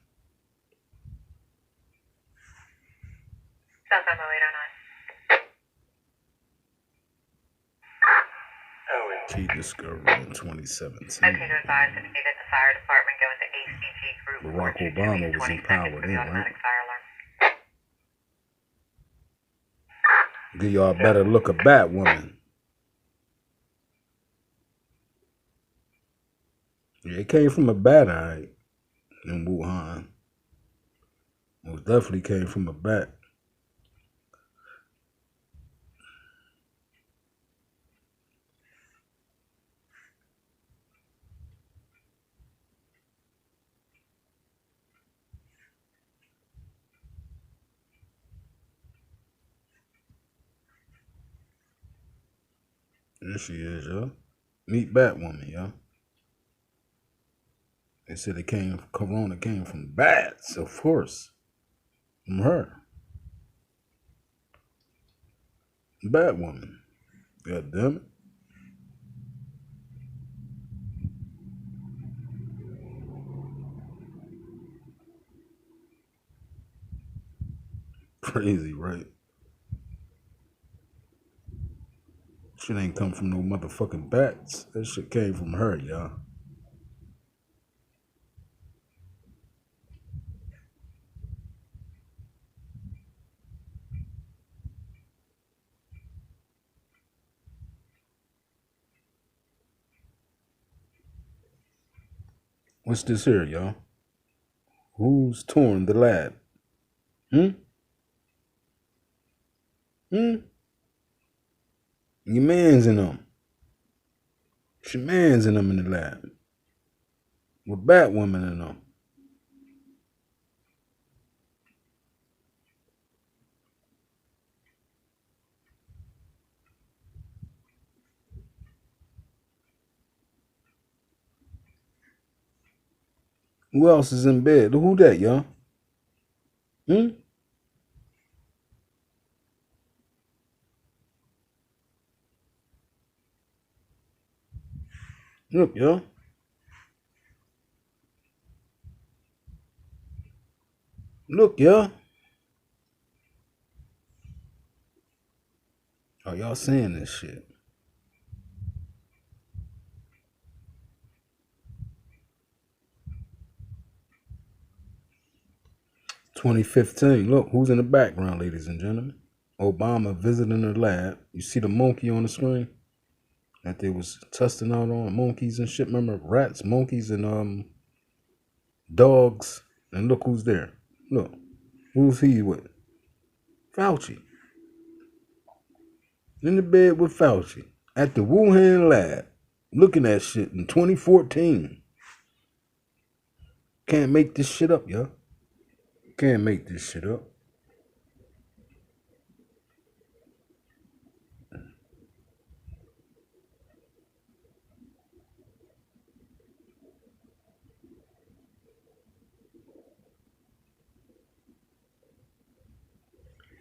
Key discovery in 2017. Okay, to advise that the fire department go into ACG group. Barack Obama was empowered in, right? Give y'all a better look at Batwoman. Yeah, it came from a bat, alright, in Wuhan. It definitely came from a bat. There she is, y'all. Meet Batwoman, y'all. They said Corona came from bats, of course. From her. Batwoman. God damn it. Crazy, right? Shit ain't come from no motherfucking bats. That shit came from her, y'all. What's this here, y'all? Who's torn the lab? Your man's in them. It's your man's in them in the lab. With Batwoman in them. Who else is in bed? Who that, y'all? Look, y'all. Look, y'all. Oh, y'all seeing this shit? (2015). Look, who's in the background, ladies and gentlemen? Obama visiting the lab. You see the monkey on the screen? That they was testing out on monkeys and shit. Remember rats, monkeys, and dogs And look who's there. Look. Who's he with? Fauci. In the bed with Fauci. At the Wuhan lab. Looking at shit in 2014. Can't make this shit up, yo. Can't make this shit up.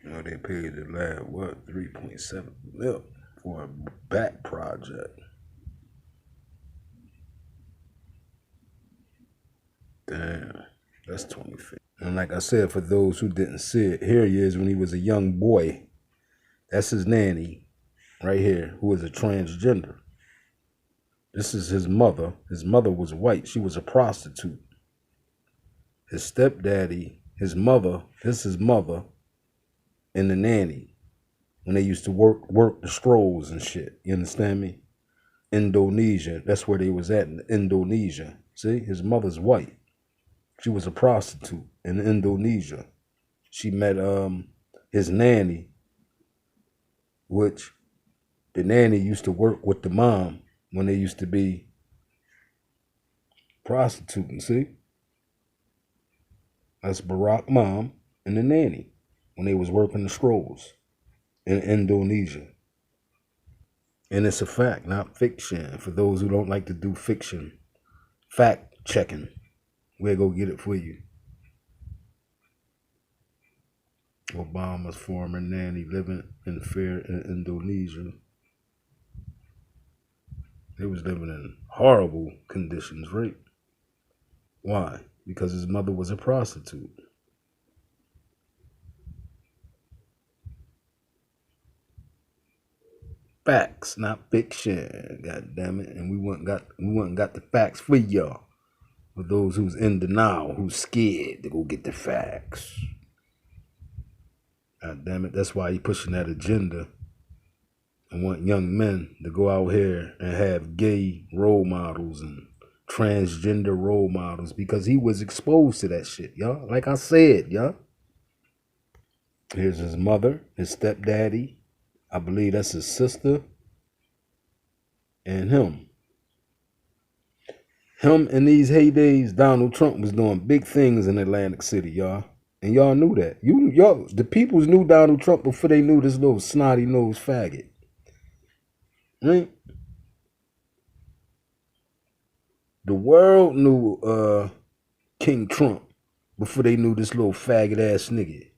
You know, they paid the lab, what, 3.7 mil for a back project. Damn, that's 2050. And like I said, for those who didn't see it, here he is when he was a young boy. That's his nanny right here, who is a transgender. This is his mother. His mother was white. She was a prostitute. His stepdaddy, his mother, this is his mother, and the nanny. When they used to work the scrolls and shit. You understand me? Indonesia. That's where they was at, in Indonesia. See, his mother's white. She was a prostitute in Indonesia. She met his nanny, which the nanny used to work with the mom when they used to be prostituting, see? That's Barack mom and the nanny when they was working the scrolls in Indonesia. And it's a fact, not fiction. For those who don't like to do fiction, fact checking. We'll go get it for you. Obama's former nanny living in fear in Indonesia. They was living in horrible conditions, right? Why? Because his mother was a prostitute. Facts, not fiction. God damn it. And we went and got the facts for y'all. For those who's in denial, who's scared to go get the facts. God damn it. That's why he pushing that agenda and want young men to go out here and have gay role models and transgender role models, because he was exposed to that shit, y'all. Like I said, y'all. Here's his mother, his stepdaddy. I believe that's his sister. And him. Him in these heydays, Donald Trump was doing big things in Atlantic City, y'all. And y'all knew that. Y'all, the peoples knew Donald Trump before they knew this little snotty-nosed faggot. Right? The world knew King Trump before they knew this little faggot-ass nigga.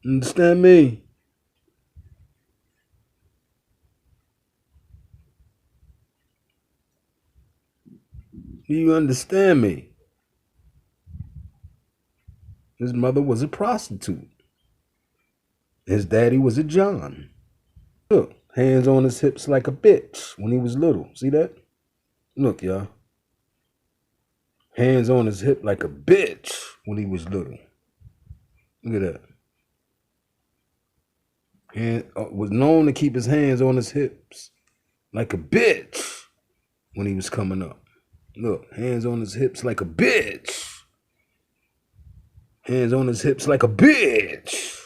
Understand me? Do you understand me? His mother was a prostitute. His daddy was a John. Look, hands on his hips like a bitch when he was little. See that? Look, y'all. Hands on his hip like a bitch when he was little. Look at that. And was known to keep his hands on his hips like a bitch when he was coming up. Look, hands on his hips like a bitch. Hands on his hips like a bitch.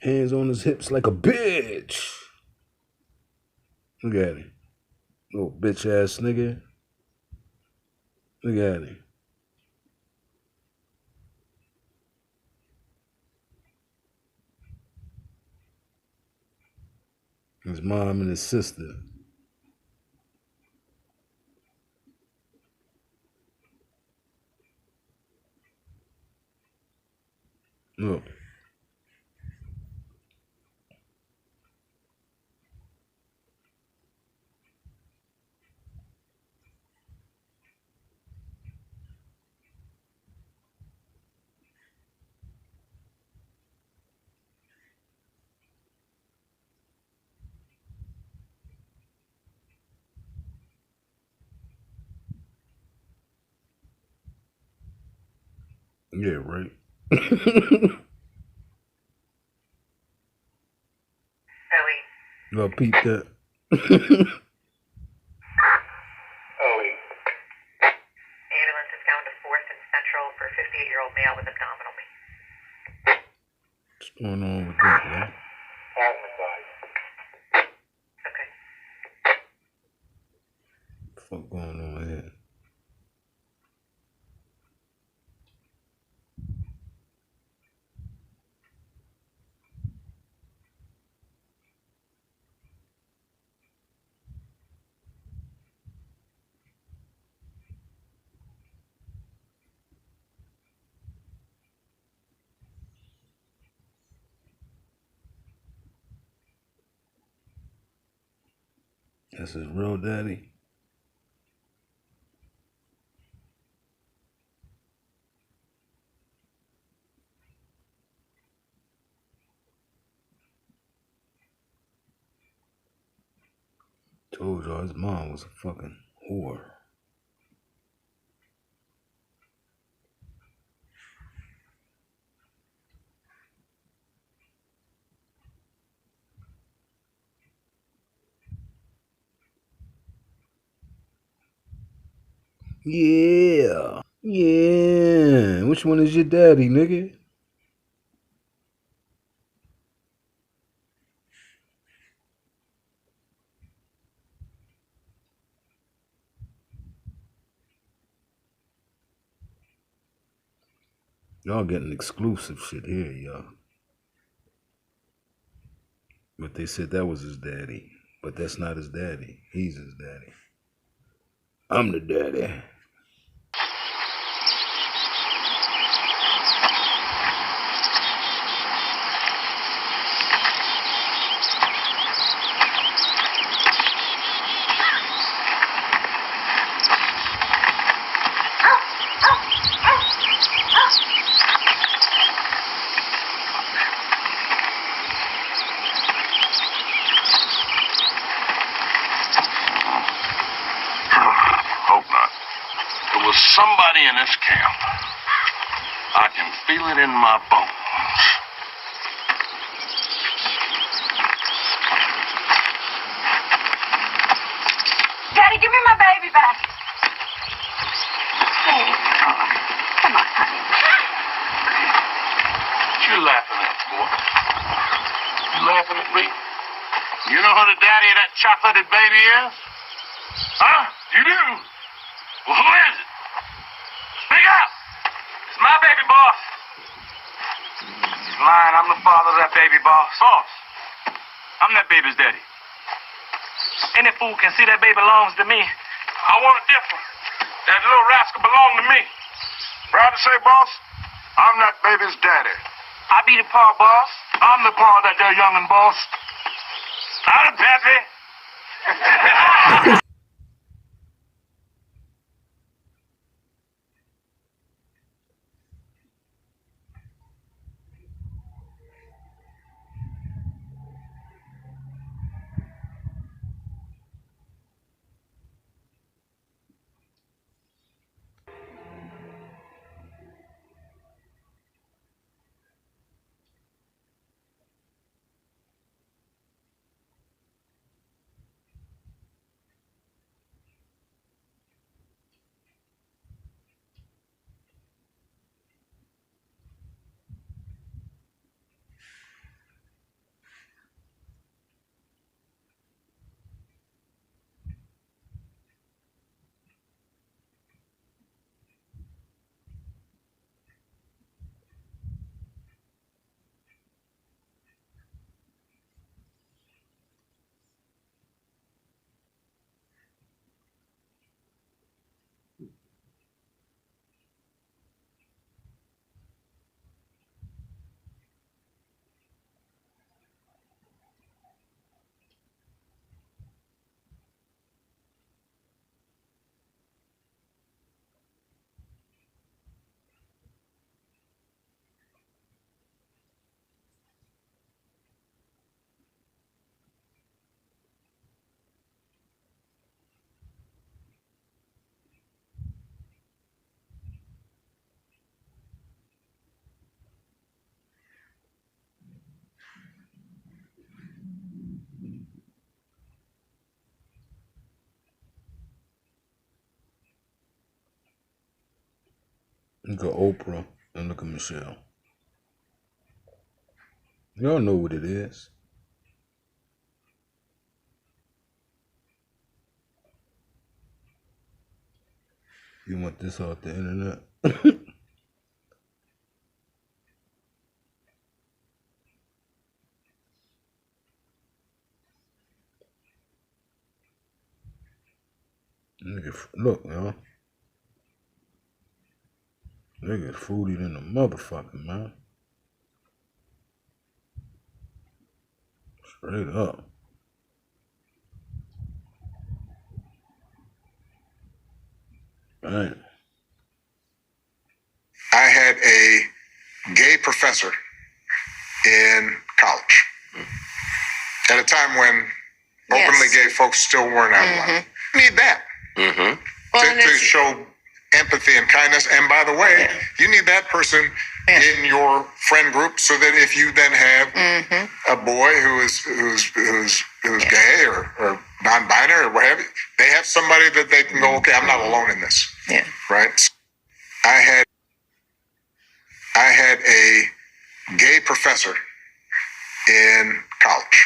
Hands on his hips like a bitch. Look at him. Little bitch ass nigga. Look at him. His mom and his sister. Look. Yeah, right. Y'all peep that. year-old male with abdominal pain. What's going on with that, man? Okay. What the fuck going on here? That's his real daddy. Told y'all his mom was a fucking whore. Yeah. Yeah. Which one is your daddy, nigga? Y'all getting exclusive shit here, y'all. But they said that was his daddy. But that's not his daddy. He's his daddy. I'm the daddy. Somebody in this camp. I can feel it in my bones. Daddy, give me my baby back. Hey, come on, honey. What you laughing at, boy? You laughing at me? You know who the daddy of that chocolated baby is? Huh? You do? Well, who is it? Speak up! It's my baby, boss. He's lying. I'm the father of that baby, boss. Boss, I'm that baby's daddy. Any fool can see that baby belongs to me. I want it different. That little rascal belonged to me. Proud to say, boss, I'm that baby's daddy. I be the paw, boss. I'm the paw of that there youngin', boss. I'm the pappy. Look at Oprah. And look at Michelle. Y'all know what it is. You want this off the internet? Nigga, look, y'all. Nigga foodie than a motherfucker, man. Straight up. Damn. I had a gay professor in college at a time when openly gay folks still weren't outlawed. You need that to show empathy and kindness. And by the way, you need that person in your friend group so that if you then have a boy who's gay or non-binary or whatever, they have somebody that they can go, okay, I'm not alone in this. Yeah. Right? I had a gay professor in college.